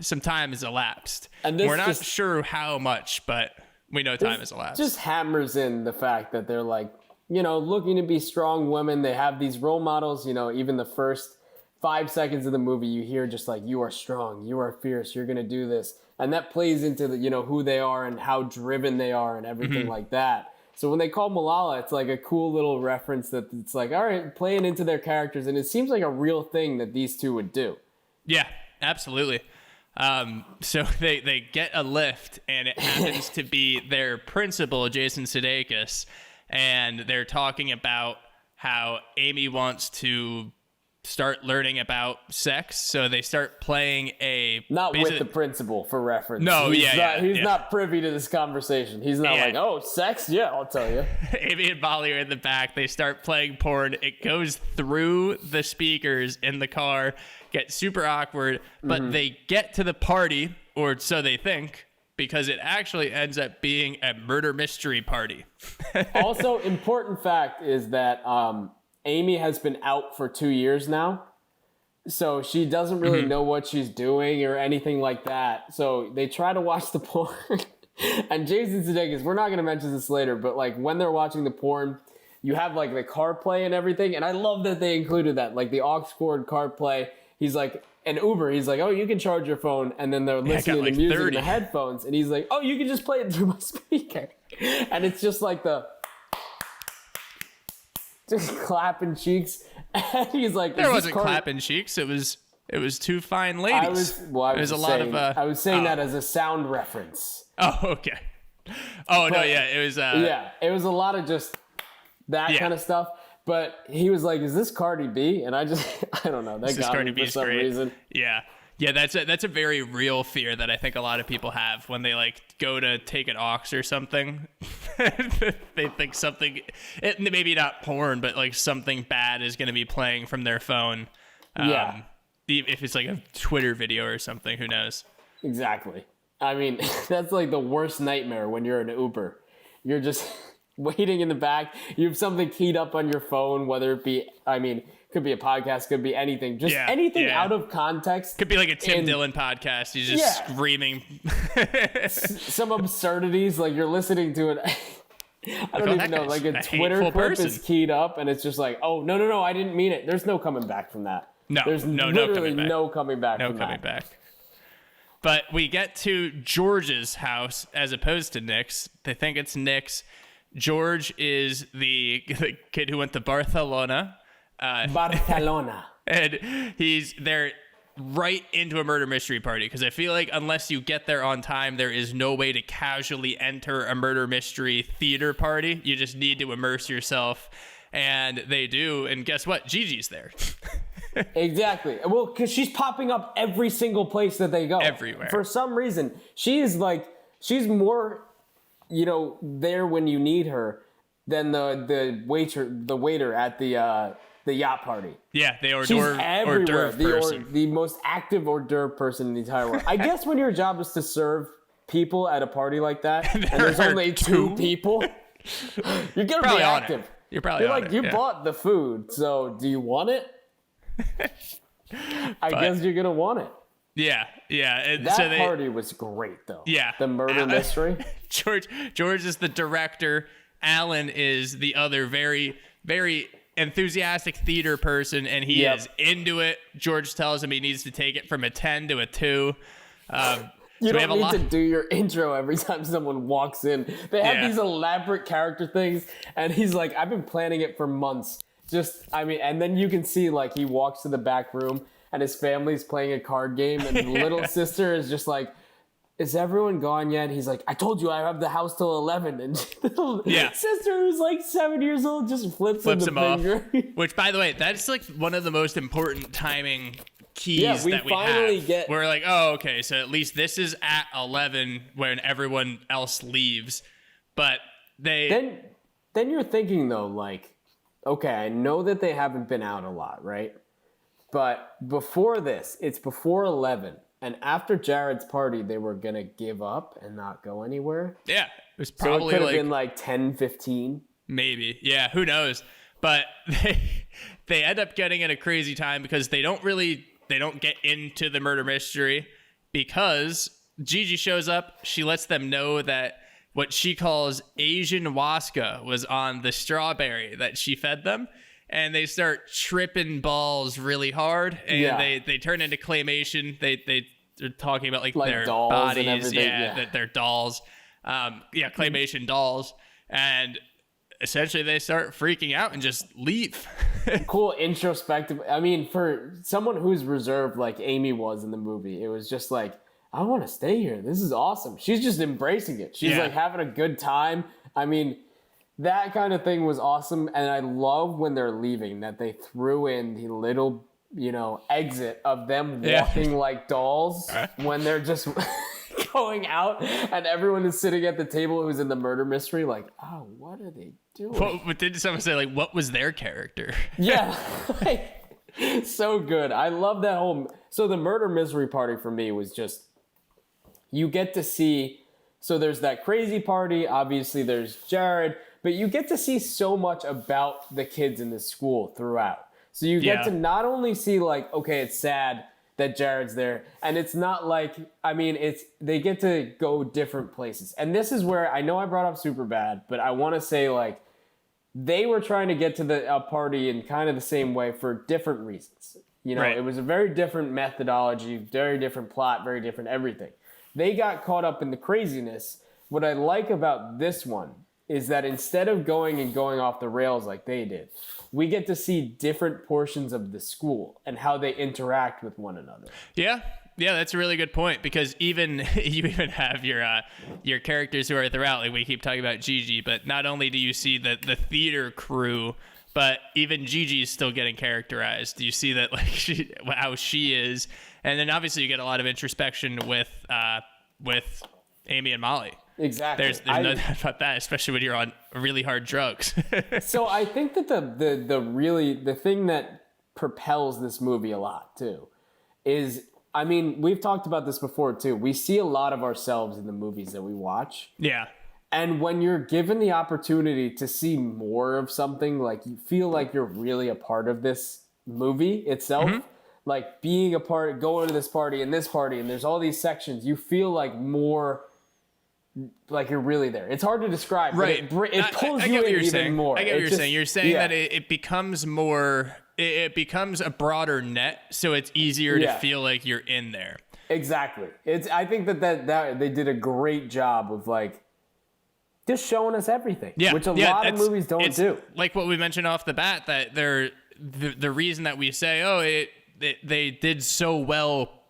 some time has elapsed. And we're not sure how much, but we know time has elapsed.
Just hammers in the fact that they're like, you know, looking to be strong women. They have these role models, you know, even the first 5 seconds of the movie, you hear just like, you are strong, you are fierce, you're going to do this. And that plays into the, you know, who they are and how driven they are and everything like that. So when they call Malala, it's like a cool little reference that it's like, all right, playing into their characters. And it seems like a real thing that these two would do.
Yeah, absolutely. So they get a lift, and it happens to be their principal, Jason Sudeikis, and they're talking about how Amy wants to start learning about sex. So they start playing
with the principal, for reference.
No,
he's not privy to this conversation. He's not like, oh, sex? Yeah, I'll tell you.
Amy and Molly are in the back. They start playing porn. It goes through the speakers in the car, gets super awkward, but they get to the party, or so they think, because it actually ends up being a murder mystery party.
Also, important fact is that Amy has been out for 2 years now, so she doesn't really know what she's doing or anything like that. So they try to watch the porn. And Jason Sudeikis, we're not going to mention this later, but like when they're watching the porn, you have like the CarPlay and everything. And I love that they included that, like the aux cord CarPlay. He's like, an Uber, he's like, oh, you can charge your phone. And then they're listening to music
30
in the headphones. And he's like, oh, you can just play it through my speaker. And it's just like just clapping cheeks. And he's like,
there wasn't clapping cheeks. It was two fine ladies.
I was saying that as a sound reference.
Oh, okay. Oh, no, yeah. It was
it was a lot of just that kind of stuff. But he was like, is this Cardi B? And I don't know. That got me for some reason.
Yeah. Yeah, that's a very real fear that I think a lot of people have when they like go to take an aux or something. They think something, maybe not porn, but like something bad is going to be playing from their phone. If it's like a Twitter video or something, who knows?
Exactly. I mean, that's like the worst nightmare when you're in an Uber. You're just waiting in the back. You have something keyed up on your phone, whether it be, could be a podcast, could be anything. Just anything out of context.
Could be like a Tim Dillon podcast. He's just screaming.
Some absurdities, like you're listening to it. I don't even know. Like a Twitter clip is keyed up and it's just like, oh, no, I didn't mean it. There's no coming back from that.
No,
there's
no
literally
coming back.
No coming back.
No
from
coming
that.
back. But we get to George's house as opposed to Nick's. They think it's Nick's. George is the kid who went to Barcelona.
Barcelona.
And they're right into a murder mystery party, because I feel like unless you get there on time, there is no way to casually enter a murder mystery theater party. You just need to immerse yourself, and they do. And guess what? Gigi's there.
Exactly. Well, because she's popping up every single place that they go.
Everywhere.
For some reason, she's more, there when you need her than the waiter at the yacht party.
Yeah, the hors
She's
d'oeuvre
everywhere.
person.
The most active hors d'oeuvre person in the entire world. I guess when your job is to serve people at a party like that, and there's only two people, you're gonna
Probably
be
on
active.
it. You're probably on it,
you
yeah.
bought the food, so do you want it? I guess you're gonna want it.
Yeah. And
That
so
party was great, though.
Yeah.
The murder mystery.
George is the director. Alan is the other very, very enthusiastic theater person, and he is into it. George tells him he needs to take it from a 10 to a 2.
You don't need to do your intro every time someone walks in. They have these elaborate character things, and he's like, I've been planning it for months. And then you can see, like, he walks to the back room, and his family's playing a card game, and the little sister is just like, is everyone gone yet? He's like, I told you I have the house till 11. And the little sister, who's like 7 years old, just flips him finger.
Off. Which, by the way, that's like one of the most important timing keys that we
finally
have. We're like, oh, okay, so at least this is at 11 when everyone else leaves. But
Then you're thinking, though, like, okay, I know that they haven't been out a lot, right? But before this, it's before 11. And after Jared's party, they were going to give up and not go anywhere.
Yeah, it was
So
probably
it could have been like 10, 15.
Maybe. Yeah, who knows? But they end up getting in a crazy time because they don't get into the murder mystery because Gigi shows up. She lets them know that what she calls Asian Waska was on the strawberry that she fed them. And they start tripping balls really hard. And they turn into claymation. They're talking about like their
dolls
bodies.
and everything.
That they're dolls. Claymation dolls. And essentially they start freaking out and just leave.
Cool introspective. I mean, for someone who's reserved like Amy was in the movie, it was just like, I want to stay here. This is awesome. She's just embracing it. She's like having a good time. I mean, that kind of thing was awesome. And I love when they're leaving that they threw in the little, exit of them walking like dolls when they're just going out and everyone is sitting at the table who's in the murder mystery like, oh, what are they doing?
But did someone say, like, what was their character?
Yeah. So good. I love that whole... So the murder mystery party for me was just... You get to see... So there's that crazy party. Obviously, there's Jared. But you get to see so much about the kids in the school throughout. So you get to not only see, like, okay, it's sad that Jared's there. And it's not like... they get to go different places. And this is where... I know I brought up Superbad, but I want to say, like, they were trying to get to the party in kind of the same way for different reasons. It was a very different methodology, very different plot, very different everything. They got caught up in the craziness. What I like about this one is that instead of going off the rails like they did, we get to see different portions of the school and how they interact with one another.
Yeah, that's a really good point because you even have your characters who are throughout. Like we keep talking about Gigi, but not only do you see the theater crew, but even Gigi is still getting characterized. You see that like how she is, and then obviously you get a lot of introspection with Amy and Molly.
Exactly.
There's no doubt about that, especially when you're on really hard drugs.
So I think that the thing that propels this movie a lot too is, I mean, we've talked about this before too. We see a lot of ourselves in the movies that we watch.
Yeah.
And when you're given the opportunity to see more of something, like you feel like you're really a part of this movie itself, like being a part, going to this party, and there's all these sections, you feel like more like you're really there. It's hard to describe,
right?
But it pulls you in even more.
I get what you're saying. You're saying that it becomes more, it becomes a broader net, so it's easier to feel like you're in there.
Exactly. I think that they did a great job of like just showing us everything, which a lot of movies don't do.
Like what we mentioned off the bat, that the reason that we say, they did so well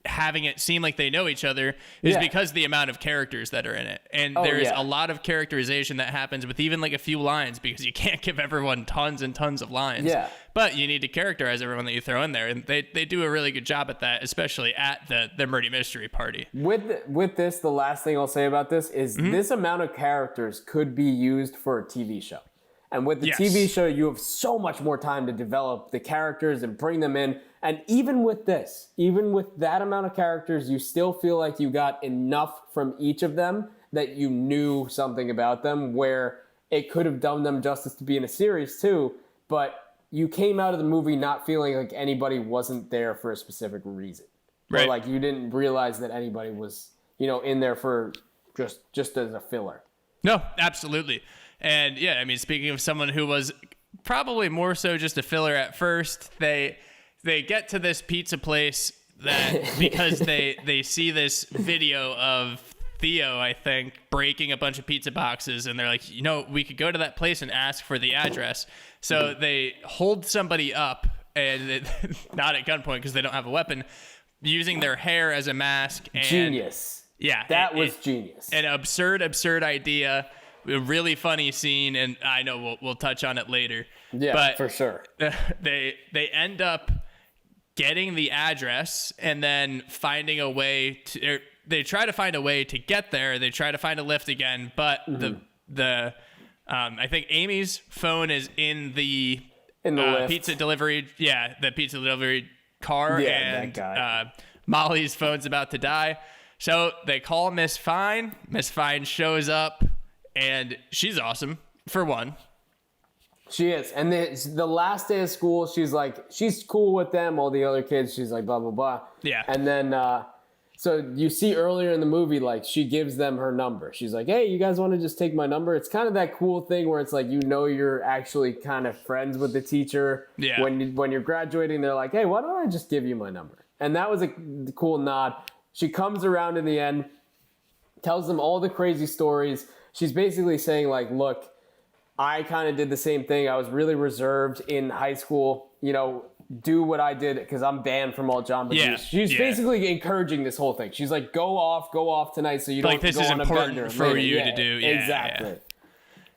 having it seem like they know each other is because of the amount of characters that are in it. And there's a lot of characterization that happens with even like a few lines, because you can't give everyone tons and tons of lines. Yeah. But you need to characterize everyone that you throw in there. And they do a really good job at that, especially at the Murdy Mystery Party.
With this, the last thing I'll say about this is this amount of characters could be used for a TV show. And with the TV show, you have so much more time to develop the characters and bring them in. And even with this, even with that amount of characters, you still feel like you got enough from each of them that you knew something about them, where it could have done them justice to be in a series too, but you came out of the movie not feeling like anybody wasn't there for a specific reason. Right. Or like you didn't realize that anybody was, in there for just as a filler.
No, absolutely. And yeah, I mean, speaking of someone who was probably more so just a filler at first, they get to this pizza place that because they see this video of Theo, I think, breaking a bunch of pizza boxes, and they're like, we could go to that place and ask for the address. So they hold somebody up, and not at gunpoint because they don't have a weapon, using their hair as a mask. And
genius. Yeah, that was genius.
An absurd idea. A really funny scene, and I know we'll touch on it later.
Yeah, but for sure.
They end up getting the address and then finding a way to. They try to find a way to get there. They try to find a lift again, but the I think Amy's phone is in the pizza delivery. Yeah, the pizza delivery car, and that guy. Molly's phone's about to die, so they call Miss Fine. Miss Fine shows up. And she's awesome, for one.
She is. And the last day of school, she's cool with them. All the other kids, she's like, blah, blah, blah.
Yeah.
And then, so you see earlier in the movie, like, she gives them her number. She's like, hey, you guys want to just take my number? It's kind of that cool thing where it's like, you're actually kind of friends with the teacher.
Yeah.
When you're graduating, they're like, hey, why don't I just give you my number? And that was a cool nod. She comes around in the end, tells them all the crazy stories. She's basically saying, like, look, I kind of did the same thing. I was really reserved in high school, do what I did because I'm banned from all Jamba Juice. She's basically encouraging this whole thing. She's like, go off tonight so you don't
this
go
is
on a
important
bender.
for you to do. Yeah,
exactly.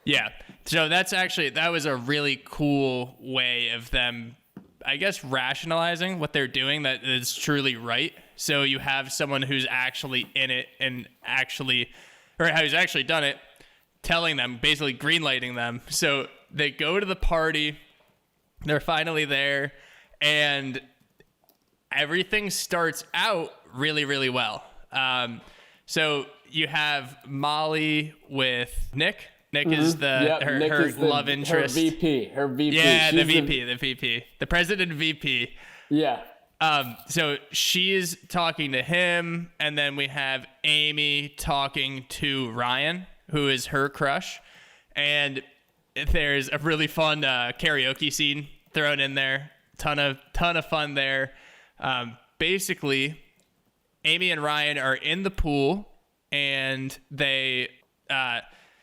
Yeah. So that was a really cool way of them, I guess, rationalizing what they're doing that is truly right. So you have someone who's actually in it and who's actually done it, telling them, basically greenlighting them. So they go to the party, they're finally there, and everything starts out really, really well. So you have Molly with Nick. Nick is her love interest.
Her VP.
Yeah, the VP. The president VP.
Yeah.
So she's talking to him, and then we have Amy talking to Ryan, who is her crush. And there's a really fun karaoke scene thrown in there. Ton of fun there. Basically, Amy and Ryan are in the pool, and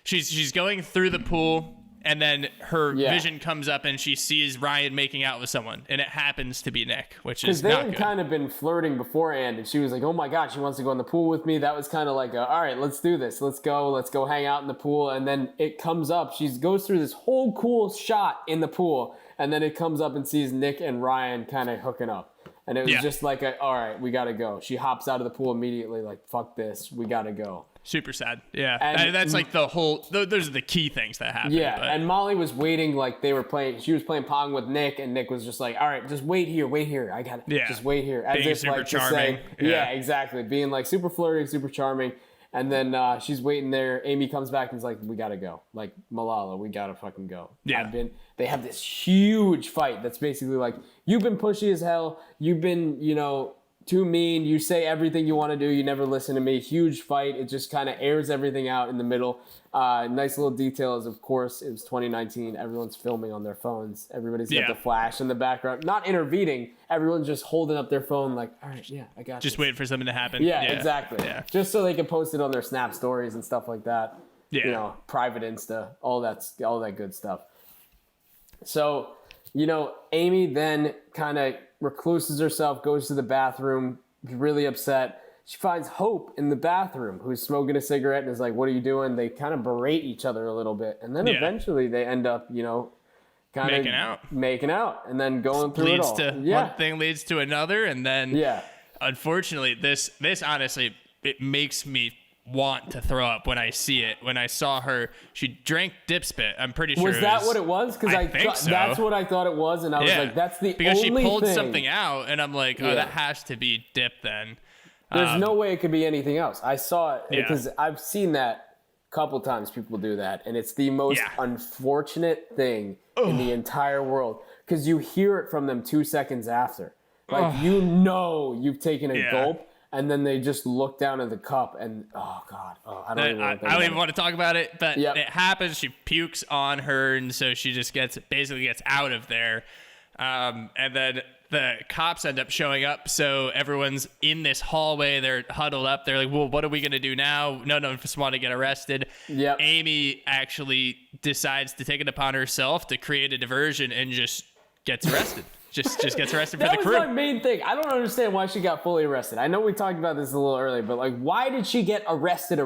she's going through the pool. And then her vision comes up and she sees Ryan making out with someone. And it happens to be Nick, which is not good. Because
they had kind of been flirting beforehand. And she was like, oh my God, she wants to go in the pool with me. That was kind of like, all right, let's do this. Let's go hang out in the pool. And then it comes up. She goes through this whole cool shot in the pool. And then it comes up and sees Nick and Ryan kind of hooking up. And it was just like, all right, we got to go. She hops out of the pool immediately like, fuck this. We got to go.
Super sad. Yeah. And that's like the whole, those are the key things that happen.
Yeah. But. And Molly was waiting, like she was playing Pong with Nick, and Nick was just like, all right, just wait here. I got it. Yeah. Just wait here. As
being
if
super
like
charming.
To say, yeah, exactly. Being like super flirty, super charming. And then she's waiting there. Amy comes back and is like, we got to go. Like, Malala, we got to fucking go.
Yeah.
They have this huge fight that's basically like, you've been pushy as hell. You've been, too mean. You say everything you want to do. You never listen to me. Huge fight. It just kind of airs everything out in the middle. Nice little detail is, of course, it was 2019. Everyone's filming on their phones. Everybody's got the flash in the background. Not intervening. Everyone's just holding up their phone like, all right, yeah, I got
Just
this.
waiting for something to happen.
Yeah, exactly.
Yeah.
Just so they can post it on their Snap stories and stuff like that.
Yeah.
You know, private Insta, all that good stuff. So, you know, Amy then kind of recluses herself, goes to the bathroom, really upset. She finds Hope in the bathroom, who's smoking a cigarette, and is like, what are you doing? They kind of berate each other a little bit. And then eventually they end up, you know, kind of making out and then going through it all.
One thing leads to another. And then, unfortunately, this honestly, it makes me want to throw up when I see it. When I saw her, she drank dip spit. I'm pretty sure.
Was that what it was? Because I think so. That's what I thought it was, and I was like, "That's the
because
only
she pulled
thing.
something out, and I'm like, oh, that has to be dip then.
There's no way it could be anything else. I saw it because I've seen that a couple times. People do that, and it's the most unfortunate thing in the entire world because you hear it from them 2 seconds after. Like you know you've taken a gulp. And then they just look down at the cup and, oh, God. Oh, I don't even
want to talk about it, but it happens. She pukes on her, and so she just basically gets out of there. And then the cops end up showing up, so everyone's in this hallway. They're huddled up. They're like, well, what are we going to do now? None of us want to get arrested.
Yep.
Amy actually decides to take it upon herself to create a diversion and just gets arrested. Just gets arrested for the crew.
That was my main thing. I don't understand why she got fully arrested. I know we talked about this a little earlier, but like, why did she get arrested?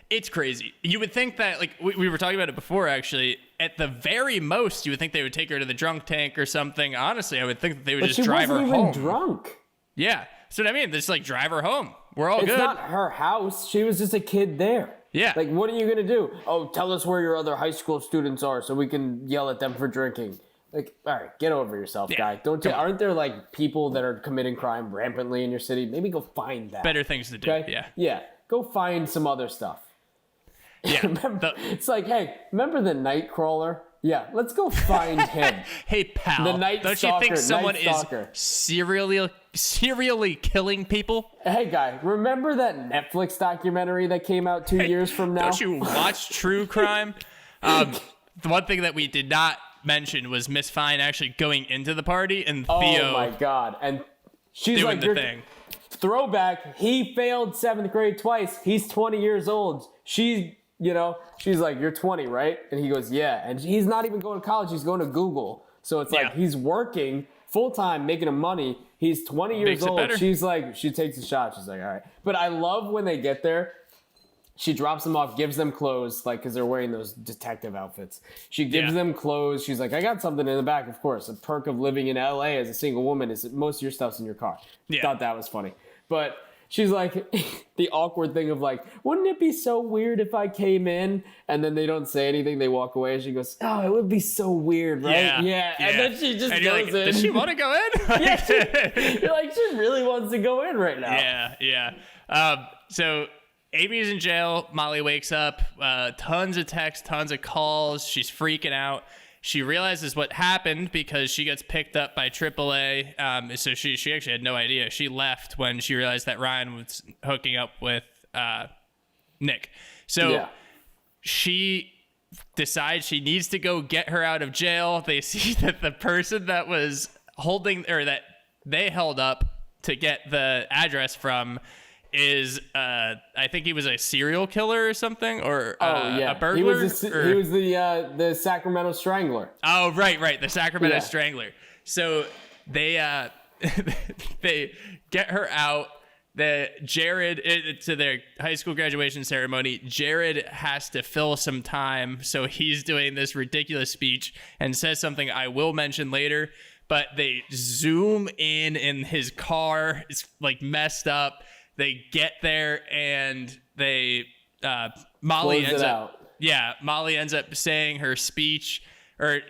It's crazy. You would think that, like, we were talking about it before, actually. At the very most, you would think they would take her to the drunk tank or something. Honestly, I would think that they would just drive her home.
But she wasn't even drunk.
Yeah. That's what I mean. Just, like, drive her home. We're all good.
It's not her house. She was just a kid there.
Yeah.
Like, what are you going to do? Oh, tell us where your other high school students are so we can yell at them for drinking. Like, all right, get over yourself, guy. Aren't there, like, people that are committing crime rampantly in your city? Maybe go find that.
Better things to do,
Yeah, go find some other stuff.
Yeah.
It's like, hey, remember the Nightcrawler? Yeah, let's go find him.
Hey, pal,
the Night
don't
Stalker,
you think someone is serially killing people?
Hey, guy, remember that Netflix documentary that came out 2 years from now?
Don't you watch true crime? The one thing that we did not mention was Miss Fine actually going into the party and Theo.
Oh my God! And she's
doing
like,
the thing.
Throwback. He failed 7th grade twice. He's 20 years old. She's like, you're 20, right? And he goes, yeah. And he's not even going to college. He's going to Google. So it's like he's working full time, making him money. He's 20 years old. She's like, she takes a shot. She's like, all right. But I love when they get there. She drops them off, gives them clothes, like, because they're wearing those detective outfits. She gives them clothes. She's like, I got something in the back, of course. A perk of living in L.A. as a single woman is that most of your stuff's in your car.
Yeah.
Thought that was funny. But she's like, the awkward thing of like, wouldn't it be so weird if I came in? And then they don't say anything. They walk away. And she goes, oh, it would be so weird, right? Yeah. And then she just goes in.
Does she want to go in?
You're like, she really wants to go in right now.
Yeah. So Amy's in jail. Molly wakes up. Tons of texts, tons of calls. She's freaking out. She realizes what happened because she gets picked up by AAA. So she actually had no idea. She left when she realized that Ryan was hooking up with Nick. So she decides she needs to go get her out of jail. They see that the person that was that they held up to get the address from is I think he was a serial killer or something, or a burglar.
He was the Sacramento Strangler.
Oh, right, the Sacramento Strangler. So they they get her out. To their high school graduation ceremony, Jared has to fill some time, so he's doing this ridiculous speech and says something I will mention later. But they zoom in his car. It's like messed up. They get there and Molly ends up saying her speech, or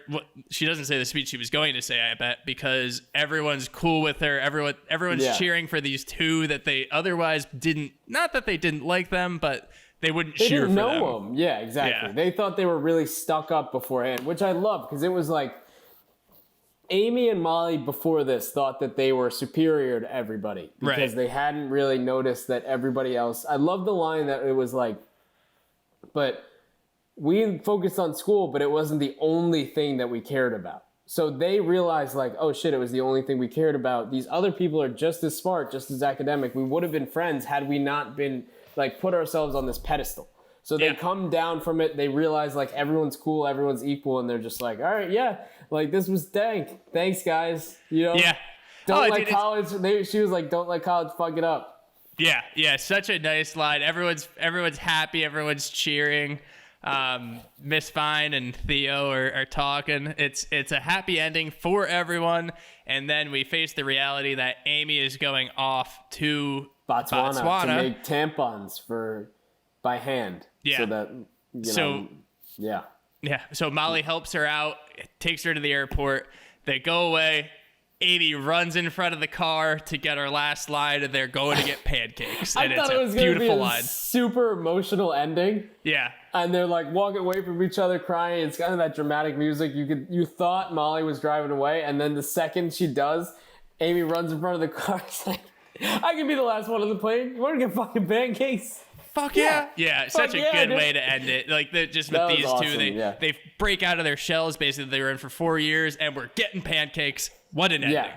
she doesn't say the speech she was going to say, I bet, because everyone's cool with her. Everyone's cheering for these two that they otherwise didn't. Not that they didn't like them, but they wouldn't cheer for them.
They didn't know them. Yeah, exactly. Yeah. They thought they were really stuck up beforehand, which I love because it was like Amy and Molly before this thought that they were superior to everybody because they hadn't really noticed that everybody else. I love the line that it was like, but we focused on school, but it wasn't the only thing that we cared about. So they realized like, oh shit, it was the only thing we cared about. These other people are just as smart, just as academic. We would have been friends had we not been like put ourselves on this pedestal. So they come down from it. They realize like everyone's cool, everyone's equal, and they're just like, all right, yeah, like this was dank. Thanks, guys. You know, don't let college. She was like, don't let college fuck it up.
Yeah, such a nice line. Everyone's happy. Everyone's cheering. Miss Fine and Theo are talking. It's a happy ending for everyone. And then we face the reality that Amy is going off to Botswana
to make tampons by hand.
Yeah.
So that, yeah.
So Molly helps her out, takes her to the airport. They go away. Amy runs in front of the car to get her last line, and they're going to get pancakes. And
I thought it was going to be a super emotional ending.
Yeah.
And they're like walking away from each other crying. It's kind of that dramatic music. You thought Molly was driving away, and then the second she does, Amy runs in front of the car. It's like, I can be the last one on the plane. You want to get fucking pancakes?
Fuck yeah. Yeah, such a good way to end it. Like, just with these two, they break out of their shells. Basically, they were in for 4 years, and we're getting pancakes. What an ending.
Yeah.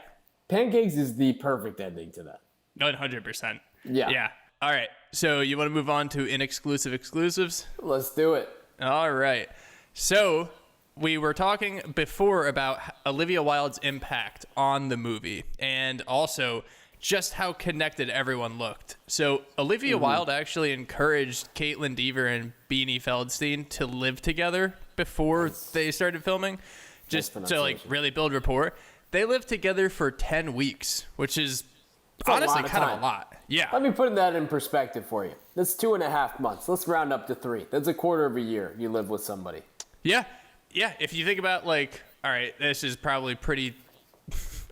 Pancakes is the perfect ending to that.
100%.
Yeah.
All right. So you want to move on to Inexclusive Exclusives?
Let's do it.
All right. So we were talking before about Olivia Wilde's impact on the movie and also just how connected everyone looked. So Olivia Wilde actually encouraged Caitlin Dever and Beanie Feldstein to live together before they started filming, just to like really build rapport. They lived together for 10 weeks, which is honestly kind of a lot. Yeah.
Let me put that in perspective for you. That's 2.5 months. Let's round up to 3. That's a quarter of a year you live with somebody.
Yeah. Yeah. If you think about like, all right, this is probably pretty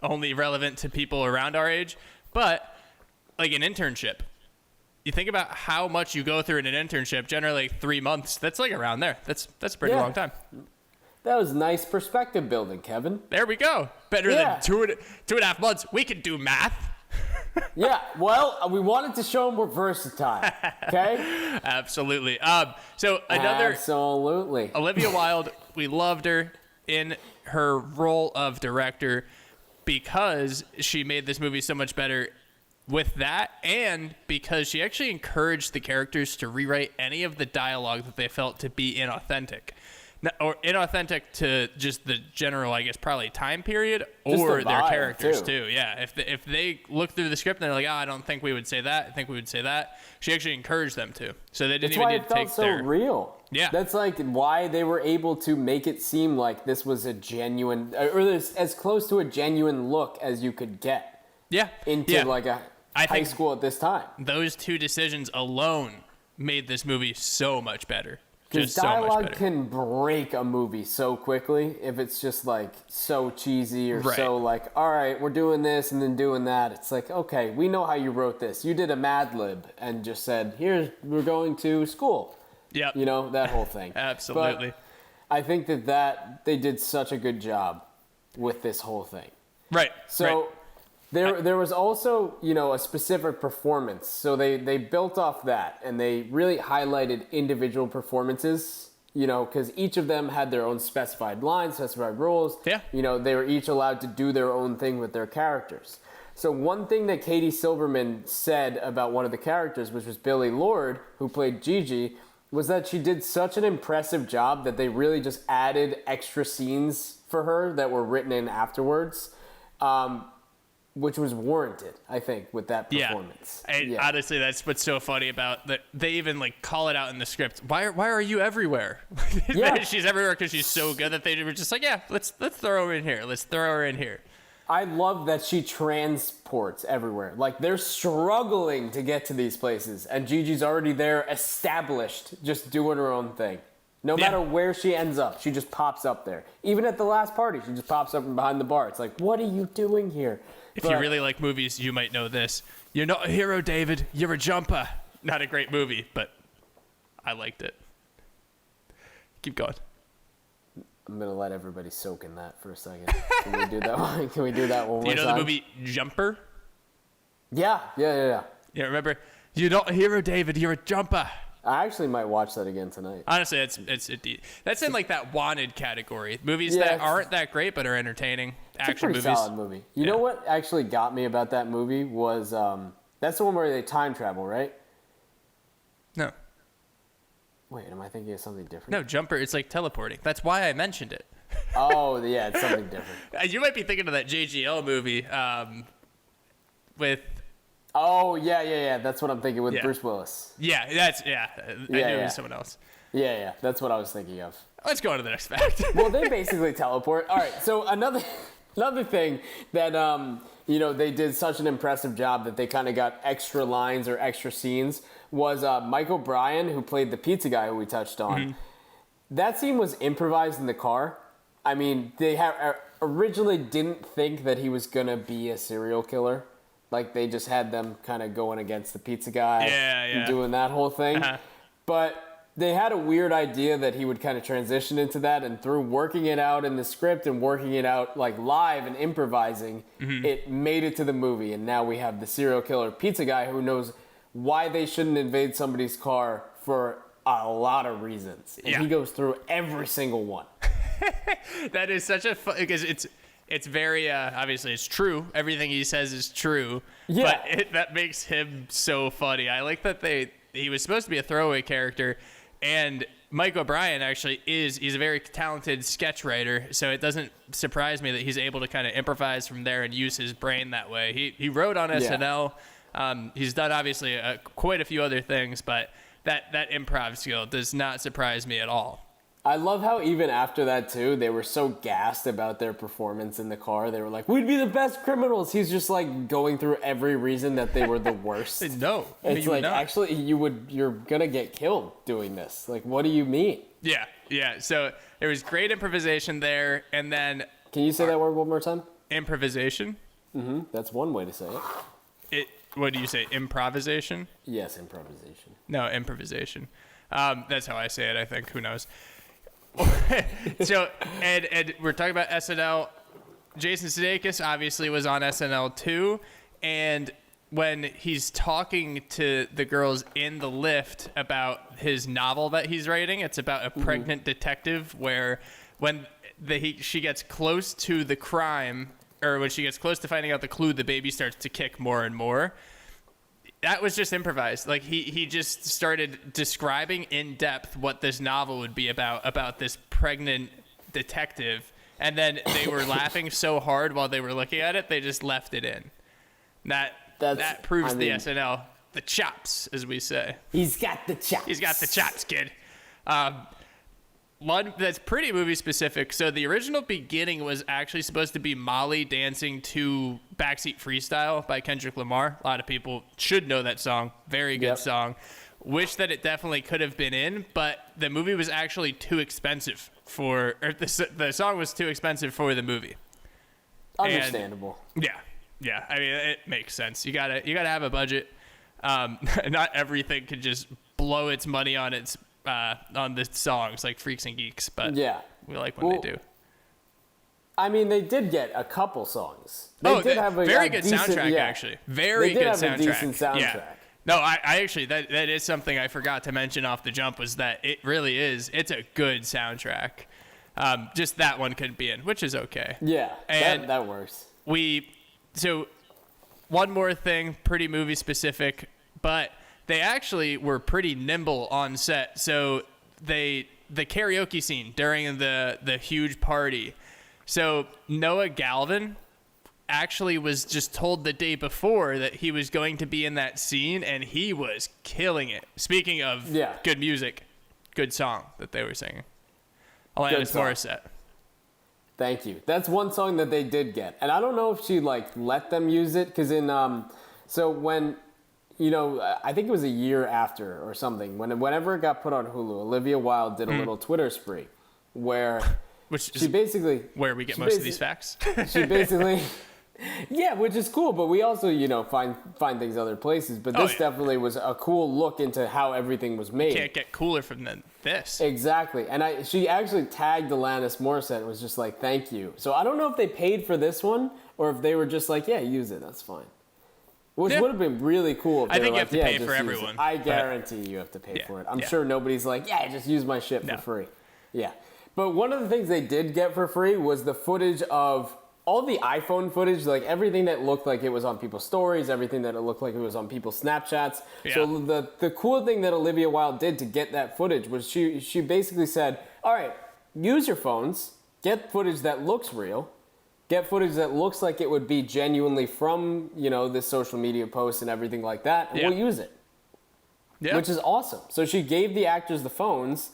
only relevant to people around our age, but like an internship. You think about how much you go through in an internship, generally like 3 months. That's like around there. That's a pretty long time.
That was nice perspective building, Kevin.
There we go. Better than 2.5 months. We can do math.
Yeah, well, we wanted to show them we're versatile, okay?
Absolutely. So another...
Absolutely.
Olivia Wilde, we loved her in her role of director because she made this movie so much better with that, and because she actually encouraged the characters to rewrite any of the dialogue that they felt to be inauthentic. Or inauthentic to just the general, I guess, probably time period or their characters too. Yeah, if they look through the script and they're like, I don't think we would say that. I think we would say that. She actually encouraged them to, so they didn't even need to take
so real.
Yeah,
that's like why they were able to make it seem like this was a genuine, or as close to a genuine look as you could get.
Yeah,
into like a high school at this time.
Those two decisions alone made this movie so much better.
Because dialogue can break a movie so quickly if it's just like so cheesy or so like, all right, we're doing this and then doing that. It's like, okay, we know how you wrote this. You did a Mad Lib and just said, we're going to school.
Yeah.
You know, that whole thing.
Absolutely.
But I think that they did such a good job with this whole thing.
Right.
So there was also, a specific performance. So they built off that and they really highlighted individual performances, because each of them had their own specified lines, specified roles.
Yeah.
They were each allowed to do their own thing with their characters. So one thing that Katie Silverman said about one of the characters, which was Billie Lourd, who played Gigi, was that she did such an impressive job that they really just added extra scenes for her that were written in afterwards. Which was warranted, I think, with that performance.
Yeah. Honestly, that's what's so funny about that. They even like call it out in the script. Why are you everywhere? Yeah. She's everywhere because she's so good that they were just like, yeah, let's throw her in here. Let's throw her in here.
I love that she transports everywhere. Like they're struggling to get to these places, and Gigi's already there, established, just doing her own thing. No matter where she ends up, she just pops up there. Even at the last party, she just pops up from behind the bar. It's like, what are you doing here?
If you really like movies, you might know this. You're not a hero, David. You're a jumper. Not a great movie, but I liked it. Keep going.
I'm gonna let everybody soak in that for a second. Can we do that one? Can we do that one more time?
Do you know the movie Jumper?
Yeah.
Yeah, remember? You're not a hero, David. You're a jumper.
I actually might watch that again tonight.
Honestly, that's in like that wanted category. Movies that aren't that great but are entertaining.
It's a pretty solid movie. You know what actually got me about that movie was that's the one where they time travel, right?
No.
Wait, am I thinking of something different?
No, Jumper, it's like teleporting. That's why I mentioned it.
Oh, yeah, it's something different.
You might be thinking of that JGL movie with...
Oh, yeah. That's what I'm thinking with Bruce Willis.
Yeah, I knew it was someone else.
Yeah, that's what I was thinking of.
Let's go on to the next fact.
Well, they basically teleport. All right, so another thing that, they did such an impressive job that they kind of got extra lines or extra scenes was Mike O'Brien, who played the pizza guy who we touched on. Mm-hmm. That scene was improvised in the car. I mean, they originally didn't think that he was going to be a serial killer. Like, they just had them kind of going against the pizza guy and doing that whole thing. Uh-huh. But they had a weird idea that he would kind of transition into that, and through working it out in the script and working it out like live and improvising, it made it to the movie. And now we have the serial killer pizza guy who knows why they shouldn't invade somebody's car for a lot of reasons. And he goes through every single one.
That is such a fun, because it's very, obviously it's true. Everything he says is true. Yeah. But that makes him so funny. I like that he was supposed to be a throwaway character, and Mike O'Brien actually he's a very talented sketch writer, so it doesn't surprise me that he's able to kind of improvise from there and use his brain that way. He wrote on SNL. He's done obviously quite a few other things, but that improv skill does not surprise me at all.
I love how even after that too, they were so gassed about their performance in the car. They were like, "We'd be the best criminals." He's just like going through every reason that they were the worst.
No,
it's like actually you're gonna get killed doing this. Like, what do you mean?
Yeah. So there was great improvisation there, and then
can you say that word one more time?
Improvisation.
Mm-hmm. That's one way to say it.
What do you say? Improvisation?
Yes, improvisation.
No, improvisation. That's how I say it, I think. Who knows? So, and we're talking about SNL. Jason Sudeikis obviously was on SNL too. And when he's talking to the girls in the lift about his novel that he's writing, it's about a pregnant detective where when she gets close to the crime, or when she gets close to finding out the clue, the baby starts to kick more and more. That was just improvised. Like he just started describing in depth what this novel would be about this pregnant detective. And then they were laughing so hard while they were looking at it, they just left it in. That proves the SNL, the chops, as we say.
He's got the chops.
He's got the chops, kid. One that's pretty movie specific. So the original beginning was actually supposed to be Molly dancing to Backseat Freestyle by Kendrick Lamar. A lot of people should know that song. Very good song. Wish that it definitely could have been in, but the movie was actually too expensive the song was too expensive for the movie.
Understandable.
And yeah. I mean, it makes sense. You gotta have a budget. Not everything can just blow its money on the songs like Freaks and Geeks, but we like when they do.
I mean, they did get a couple songs. They did have a
very good
decent,
soundtrack, actually. Very good soundtrack.
A decent soundtrack.
Yeah. No, I actually, that is something I forgot to mention off the jump, was that it really is. It's a good soundtrack. Just that one couldn't be in, which is okay.
Yeah,
and
that works.
So one more thing, pretty movie specific, but they actually were pretty nimble on set. So the karaoke scene during the huge party. So Noah Galvin actually was just told the day before that he was going to be in that scene, and he was killing it. Speaking of good music, good song that they were singing. Alanis Morissette.
Thank you. That's one song that they did get. And I don't know if she let them use it, because so when, I think it was a year after or something, whenever it got put on Hulu, Olivia Wilde did a little Twitter spree where
Which
she basically...
where we get most of these facts.
She basically Yeah, which is cool, but we also, find things other places. But this definitely was a cool look into how everything was made.
Can't get cooler from this.
Exactly. And she actually tagged Alanis Morissette and was just like, thank you. So I don't know if they paid for this one or if they were just like, yeah, use it. That's fine. Which would have been really cool. If
I think you
like,
have to pay for everyone.
I guarantee you have to pay for it. I'm sure nobody's like, yeah, just use my shit for free. Yeah. But one of the things they did get for free was the footage of all the iPhone footage, like everything that looked like it was on people's stories, everything that it looked like it was on people's Snapchats. Yeah. So the cool thing that Olivia Wilde did to get that footage was she basically said, all right, use your phones, get footage that looks real, get footage that looks like it would be genuinely from, this social media post and everything like that, and we'll use it. Yeah. Which is awesome. So she gave the actors the phones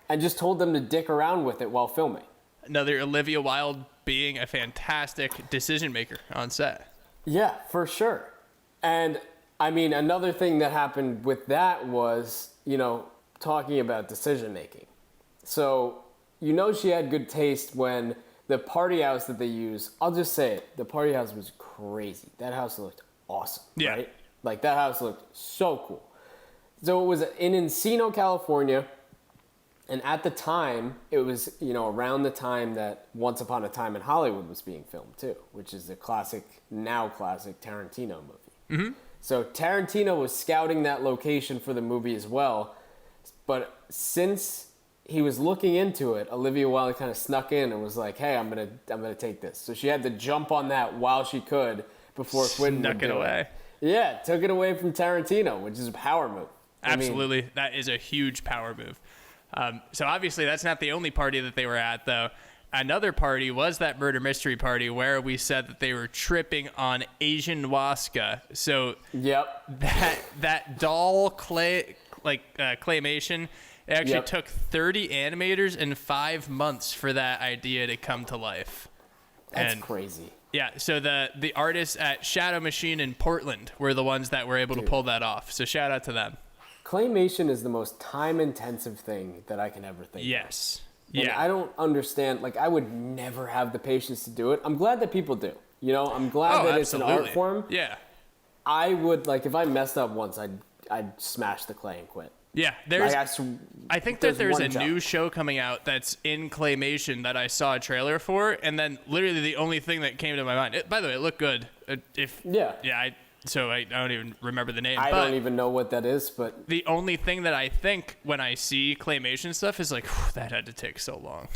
and just told them to dick around with it while filming.
Another Olivia Wilde being a fantastic decision maker on set.
Yeah, for sure. And I mean, another thing that happened with that was, talking about decision making. So, she had good taste when the party house that they use, I'll just say it, the party house was crazy. That house looked awesome, right? Like, that house looked so cool. So it was in Encino, California. And at the time, it was, around the time that Once Upon a Time in Hollywood was being filmed too, which is the now classic Tarantino movie. Mm-hmm. So Tarantino was scouting that location for the movie as well. But since he was looking into it, Olivia Wilde kind of snuck in and was like, hey, I'm gonna take this. So she had to jump on that while she could before Quentin
snuck it away.
Yeah, took it away from Tarantino, which is a power move.
Absolutely. That is a huge power move. So obviously that's not the only party that they were at, though. Another party was that murder mystery party where we said that they were tripping on Asian Waska. So that doll claymation, it actually took 30 animators and 5 months for that idea to come to life.
That's crazy.
Yeah, so the artists at Shadow Machine in Portland were the ones that were able to pull that off. So shout out to them.
Claymation is the most time-intensive thing that I can ever think of.
Yes.
And I don't understand. I would never have the patience to do it. I'm glad that people do. I'm glad that it's an art form.
Yeah.
I would, if I messed up once, I'd smash the clay and quit.
Yeah, I think that there's a new show coming out that's in claymation that I saw a trailer for, and then literally the only thing that came to my mind. By the way, it looked good. So I don't even remember the name.
I don't even know what that is, but
the only thing that I think when I see claymation stuff is that had to take so long.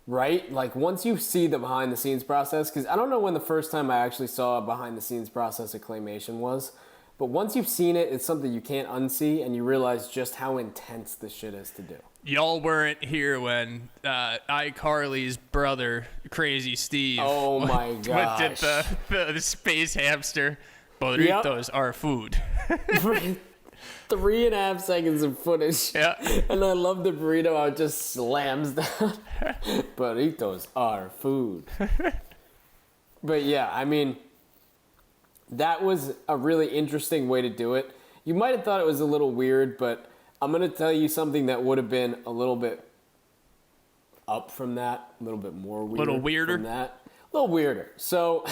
Right? Once you see the behind the scenes process, because I don't know when the first time I actually saw a behind the scenes process of claymation was, but once you've seen it, it's something you can't unsee, and you realize just how intense this shit is to do.
Y'all weren't here when iCarly's brother, Crazy Steve,
oh my gosh,
did the space hamster. Burritos are food.
3.5 seconds of footage. Yeah. And I love the burrito how it just slams down. Burritos are food. But yeah, I mean, that was a really interesting way to do it. You might have thought it was a little weird, but I'm going to tell you something that would have been a little bit up from that, a little bit more weird. A
little weirder?
From that. A little weirder. So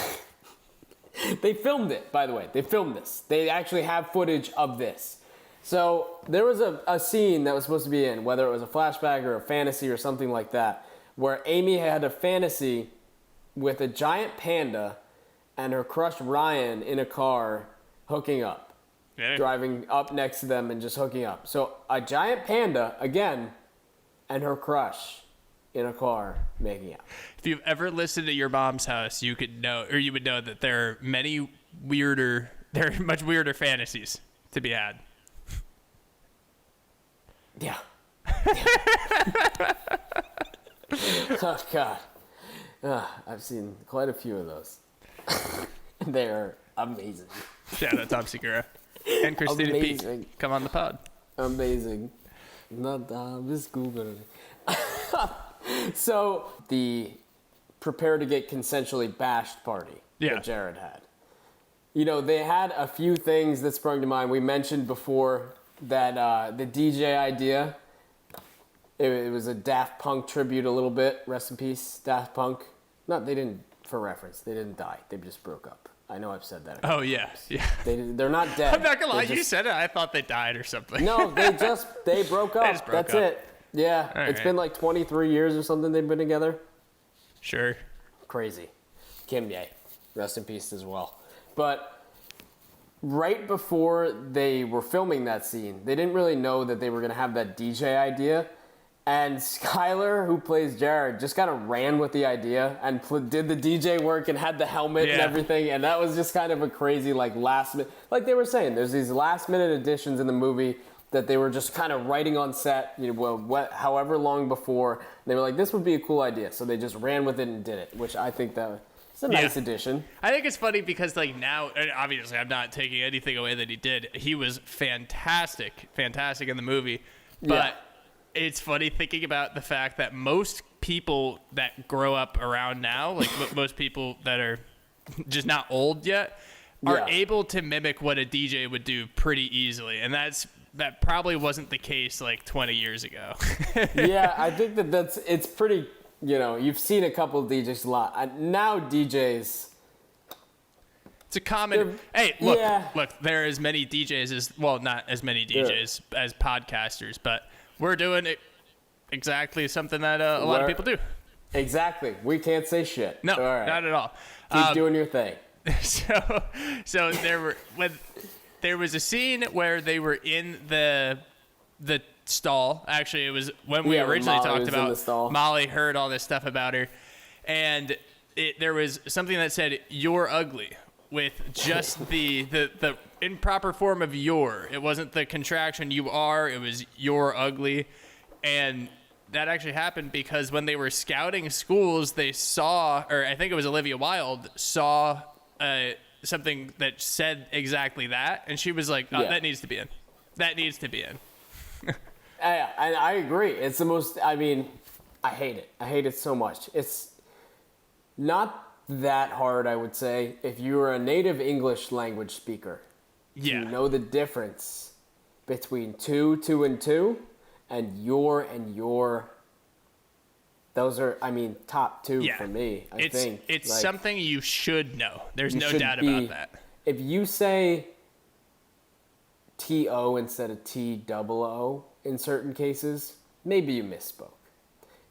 they filmed it, by the way. They filmed this. They actually have footage of this. So there was a scene that was supposed to be in, whether it was a flashback or a fantasy or something like that, where Amy had a fantasy with a giant panda and her crush Ryan in a car hooking up. Yeah. Driving up next to them and just hooking up. So a giant panda, again, and her crush in a car making out.
If you've ever listened to Your Mom's House, you would know that there are much weirder fantasies to be had.
Yeah. Oh, God. I've seen quite a few of those. They're amazing.
Shout out Tom Segura. And Christina Peak. Come on the pod.
Amazing. Not just Googling. So, the prepare to get consensually bashed party that Jared had. They had a few things that sprung to mind. We mentioned before that the DJ idea, it was a Daft Punk tribute a little bit. Rest in peace, Daft Punk. They didn't for reference, they didn't die. They just broke up. I know I've said that.
Oh, yeah. Yeah.
They're not dead.
I'm not going to lie.
They
You said it. I thought they died or something.
No, they broke up.
They just broke
That's
up.
it. Yeah.
All
It's
right.
been like 23 years or something they've been together.
Sure.
Crazy. Kim Ye. Rest in peace as well. But right before they were filming that scene, they didn't really know that they were going to have that DJ idea. And Skylar, who plays Jared, just kind of ran with the idea and did the DJ work and had the helmet and everything. And that was just kind of a crazy, like, last minute. Like they were saying, there's these last minute additions in the movie that they were just kind of writing on set, however long before. They were like, this would be a cool idea. So they just ran with it and did it, which I think that it's a nice addition.
I think it's funny because, like, now, and obviously I'm not taking anything away that he did. He was fantastic in the movie. But it's funny thinking about the fact that most people that grow up around now, like most people that are just not old yet, are able to mimic what a DJ would do pretty easily. And that probably wasn't the case like 20 years ago.
Yeah, I think it's pretty, you've seen a couple of DJs a lot. Now DJs...
It's a common... Hey, look, there are as many DJs as... Well, not as many DJs as podcasters, but we're doing exactly something that a lot of people do.
Exactly. We can't say shit.
No,
all right.
not at all.
Keep doing your thing.
So there was a scene where they were in the stall. Actually, it was when we originally talked about Molly heard all this stuff about her, and there was something that said "you're ugly" with just the improper form of "your." It wasn't the contraction "you are." It was "you're ugly," and that actually happened because when they were scouting schools, they saw, or I think it was Olivia Wilde saw something that said exactly that, and she was like, that needs to be in. That needs to be in.
I agree. It's the most, I hate it. I hate it so much. It's not that hard, I would say. If you're a native English language speaker, you know the difference between two and two, and your. Those are, top two for me, I think.
It's something you should know. There's no doubt about that.
If you say T-O instead of T-double-O in certain cases, maybe you misspoke.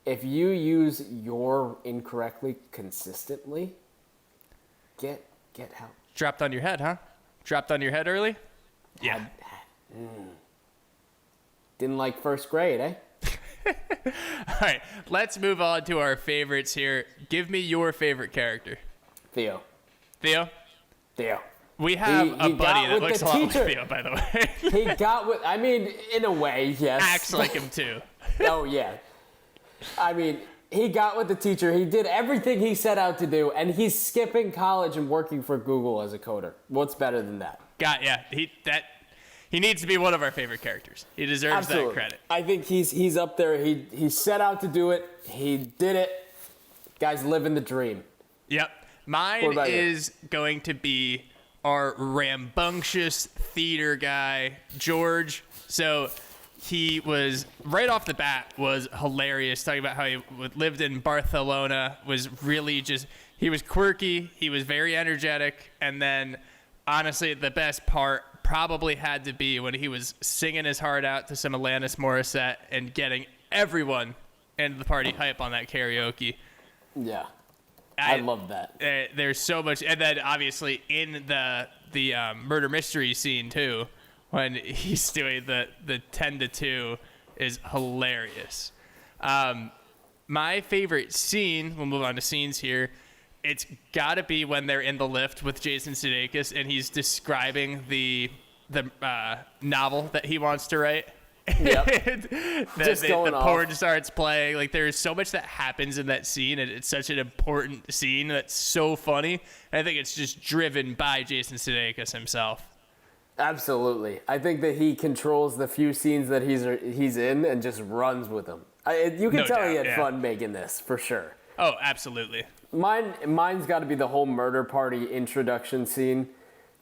If you use your incorrectly consistently, get help.
Dropped on your head, huh? Dropped on your head early? Yeah.
Didn't like first grade, eh?
All right, let's move on to our favorites here. Give me your favorite character.
Theo.
We have a buddy that looks a lot like
teacher.
Theo, by the way.
He got with, in a way, yes.
Acts like him, too.
Oh, yeah. He got with the teacher. He did everything he set out to do, and he's skipping college and working for Google as a coder. What's better than that?
He needs to be one of our favorite characters. He deserves that credit.
I think he's up there. He set out to do it. He did it. Guy's living the dream.
Yep. Mine is going to be our rambunctious theater guy, George. So he was, right off the bat, was hilarious, talking about how he lived in Barcelona, was really just, he was quirky, he was very energetic, and then, honestly, the best part probably had to be when he was singing his heart out to some Alanis Morissette and getting everyone into the party hype on that karaoke.
Yeah. I love that.
There's so much, and then obviously in the murder mystery scene too, when he's doing the 10 to 2 is hilarious. My favorite scene, we'll move on to scenes here, it's got to be when they're in the lift with Jason Sudeikis and he's describing the novel that he wants to write.
Yep.
the porn starts playing. Like, there's so much that happens in that scene, and it's such an important scene that's so funny. And I think it's just driven by Jason Sudeikis himself.
Absolutely. I think that he controls the few scenes that he's in and just runs with them. You can tell he had fun making this, for sure.
Oh, absolutely.
Mine's got to be the whole murder party introduction scene.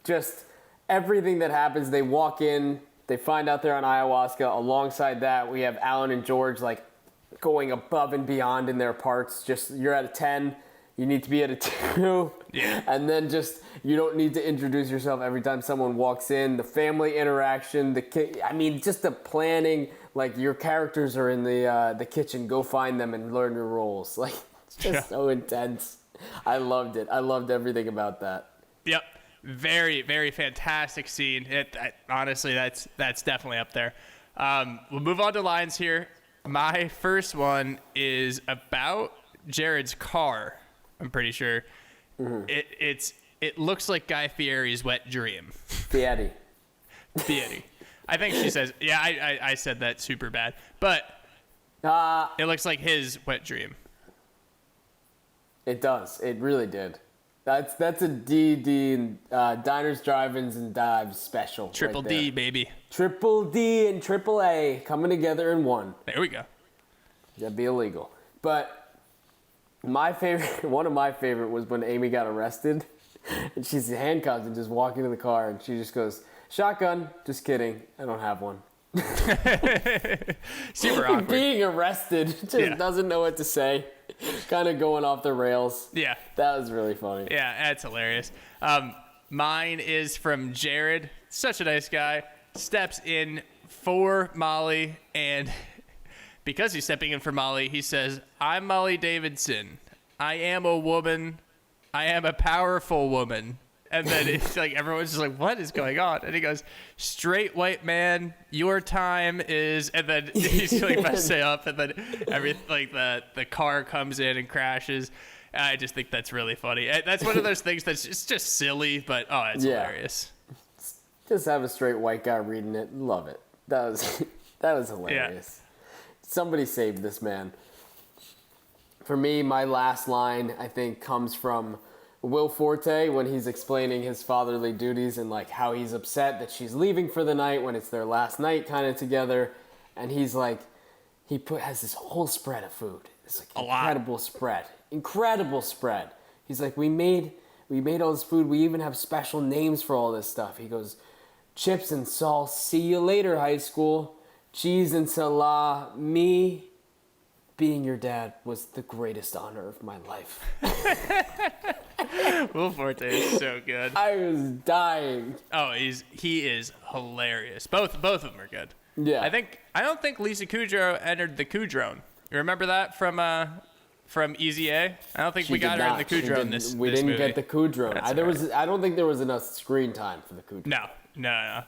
Just everything that happens. They walk in, they find out they're on ayahuasca. Alongside that, we have Alan and George like going above and beyond in their parts. Just, you're at a 10. You need to be at a 2.
Yeah.
And then you don't need to introduce yourself every time someone walks in. The family interaction, just the planning. Like, your characters are in the kitchen. Go find them and learn your roles. Like, it's just so intense. I loved it. I loved everything about that.
Yep. Very, very fantastic scene. Honestly, that's definitely up there. We'll move on to lines here. My first one is about Jared's car. I'm pretty sure. Mm-hmm. It looks like Guy Fieri's wet dream.
Fieri.
I think she says, yeah, I said that super bad. But it looks like his wet dream.
It does. It really did. That's a DD Diners, Drive-Ins, and Dives special.
Triple
right
D, baby.
Triple D and Triple A coming together in one.
There we go.
That'd be illegal. But one of my favorite was when Amy got arrested and she's handcuffed and just walking to the car and she just goes, "Shotgun." Just kidding. I don't have one.
Super awkward.
Being arrested, just doesn't know what to say. Kind of going off the rails.
Yeah.
That was really funny.
Yeah, that's hilarious. Mine is from Jared. Such a nice guy. Steps in for Molly, and because he's stepping in for Molly, he says, "I'm Molly Davidson. I am a woman. I am a powerful woman." And then it's like everyone's just like, "What is going on?" And he goes, "Straight white man, your time is." And then he's like messing up, and then everything like the car comes in and crashes. I just think that's really funny. That's one of those things that's just silly, but it's hilarious.
Just have a straight white guy reading it. Love it. That was hilarious. Yeah. Somebody saved this man. For me, my last line, I think, comes from Will Forte when he's explaining his fatherly duties and like how he's upset that she's leaving for the night when it's their last night kind of together. And he's like, has this whole spread of food. It's like incredible spread. He's like, we made all this food. We even have special names for all this stuff. He goes, chips and sauce. See you later, high school. Cheese and salah. Me being your dad was the greatest honor of my life.
Will Forte is so good.
I was dying.
Oh, he is hilarious. Both of them are good.
Yeah.
I don't think Lisa Kudrow entered the Kudrone. You remember that from Easy A? I don't think we got her in the Kudrone this movie.
We didn't get the Kudrone. I don't think there was enough screen time for the Kudrone.
No.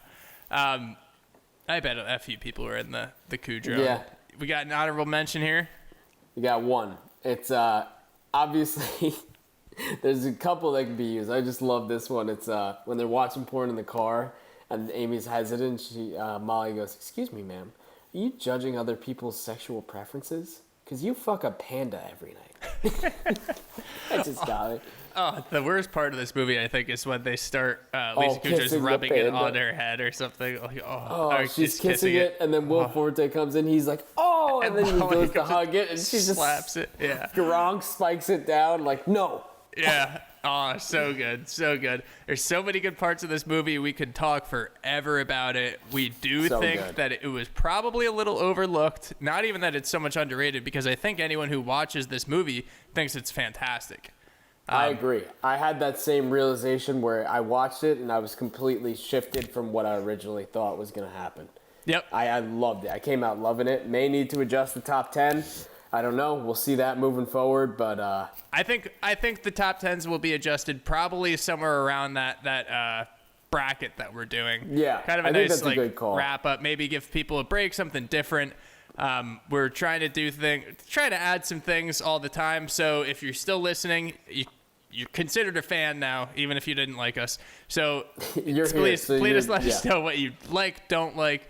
I bet a few people were in the Kudrone.
Yeah.
We got an honorable mention here.
You got one. It's obviously there's a couple that can be used. I just love this one. It's when they're watching porn in the car and Amy's hesitant. Molly goes, "Excuse me, ma'am. Are you judging other people's sexual preferences? Because you fuck a panda every night." That just got me.
Oh, the worst part of this movie, I think, is when they start Lisa Kudrow's rubbing it on her head or something. Like,
she's kissing it, and then Will Forte comes in. He's like, "Oh," and then he goes to hug it, and she just
slaps it. Yeah,
Gronk spikes it down like, "No."
Yeah. Oh, so good. So good. There's so many good parts of this movie. We could talk forever about it. We do think that it was probably a little overlooked. Not even that it's so much underrated, because I think anyone who watches this movie thinks it's fantastic.
I agree. I had that same realization where I watched it and I was completely shifted from what I originally thought was going to happen.
Yep.
I loved it. I came out loving it. May need to adjust the top 10. I don't know. We'll see that moving forward, but
I think the top 10s will be adjusted probably somewhere around that bracket that we're doing.
Yeah,
kind of a
I
nice
think that's a good call.
Wrap up. Maybe give people a break, something different. We're trying to add some things all the time. So if you're still listening, you're considered a fan now, even if you didn't like us. So please let us know what you like, don't like.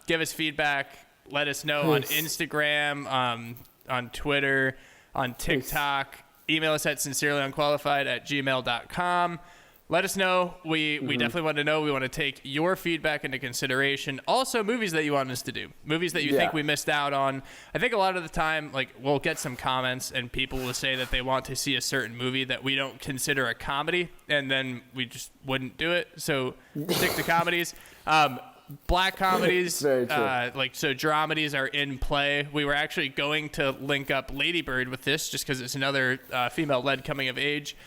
Give us feedback. Let us know on Instagram, on Twitter, on TikTok. Email us at sincerelyunqualified@gmail.com. Let us know. We definitely want to know. We want to take your feedback into consideration. Also, movies that you want us to do. Movies that you think we missed out on. I think a lot of the time, like, we'll get some comments and people will say that they want to see a certain movie that we don't consider a comedy, and then we just wouldn't do it. So stick to comedies. Black comedies,
Very true.
so dramedies are in play. We were actually going to link up Lady Bird with this just because it's another female-led coming of age.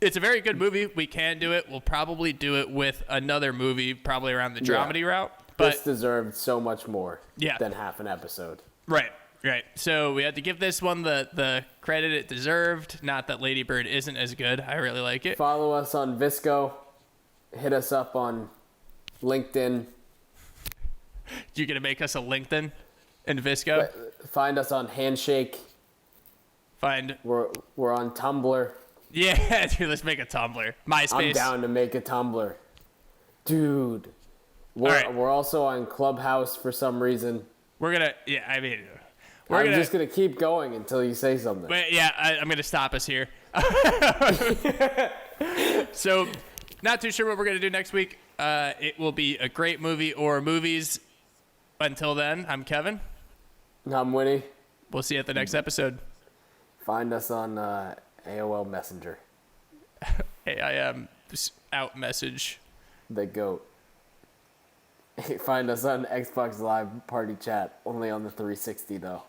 It's a very good movie. We can do it. We'll probably do it with another movie, probably around the dramedy route. But
This deserved so much more than half an episode.
Right. So we had to give this one the credit it deserved. Not that Lady Bird isn't as good. I really like it.
Follow us on Visco. Hit us up on LinkedIn.
You're going to make us a LinkedIn and Visco?
Find us on Handshake. We're on Tumblr.
Yeah, dude, let's make a Tumblr. MySpace.
I'm down to make a Tumblr. Dude. We're also on Clubhouse for some reason.
I'm
just going to keep going until you say something.
I'm going to stop us here. So, not too sure what we're going to do next week. It will be a great movie or movies. Until then, I'm Kevin.
I'm Winnie.
We'll see you at the next episode.
Find us on AOL Messenger.
AIM out message.
The GOAT. Find us on Xbox Live Party Chat. Only on the 360 though.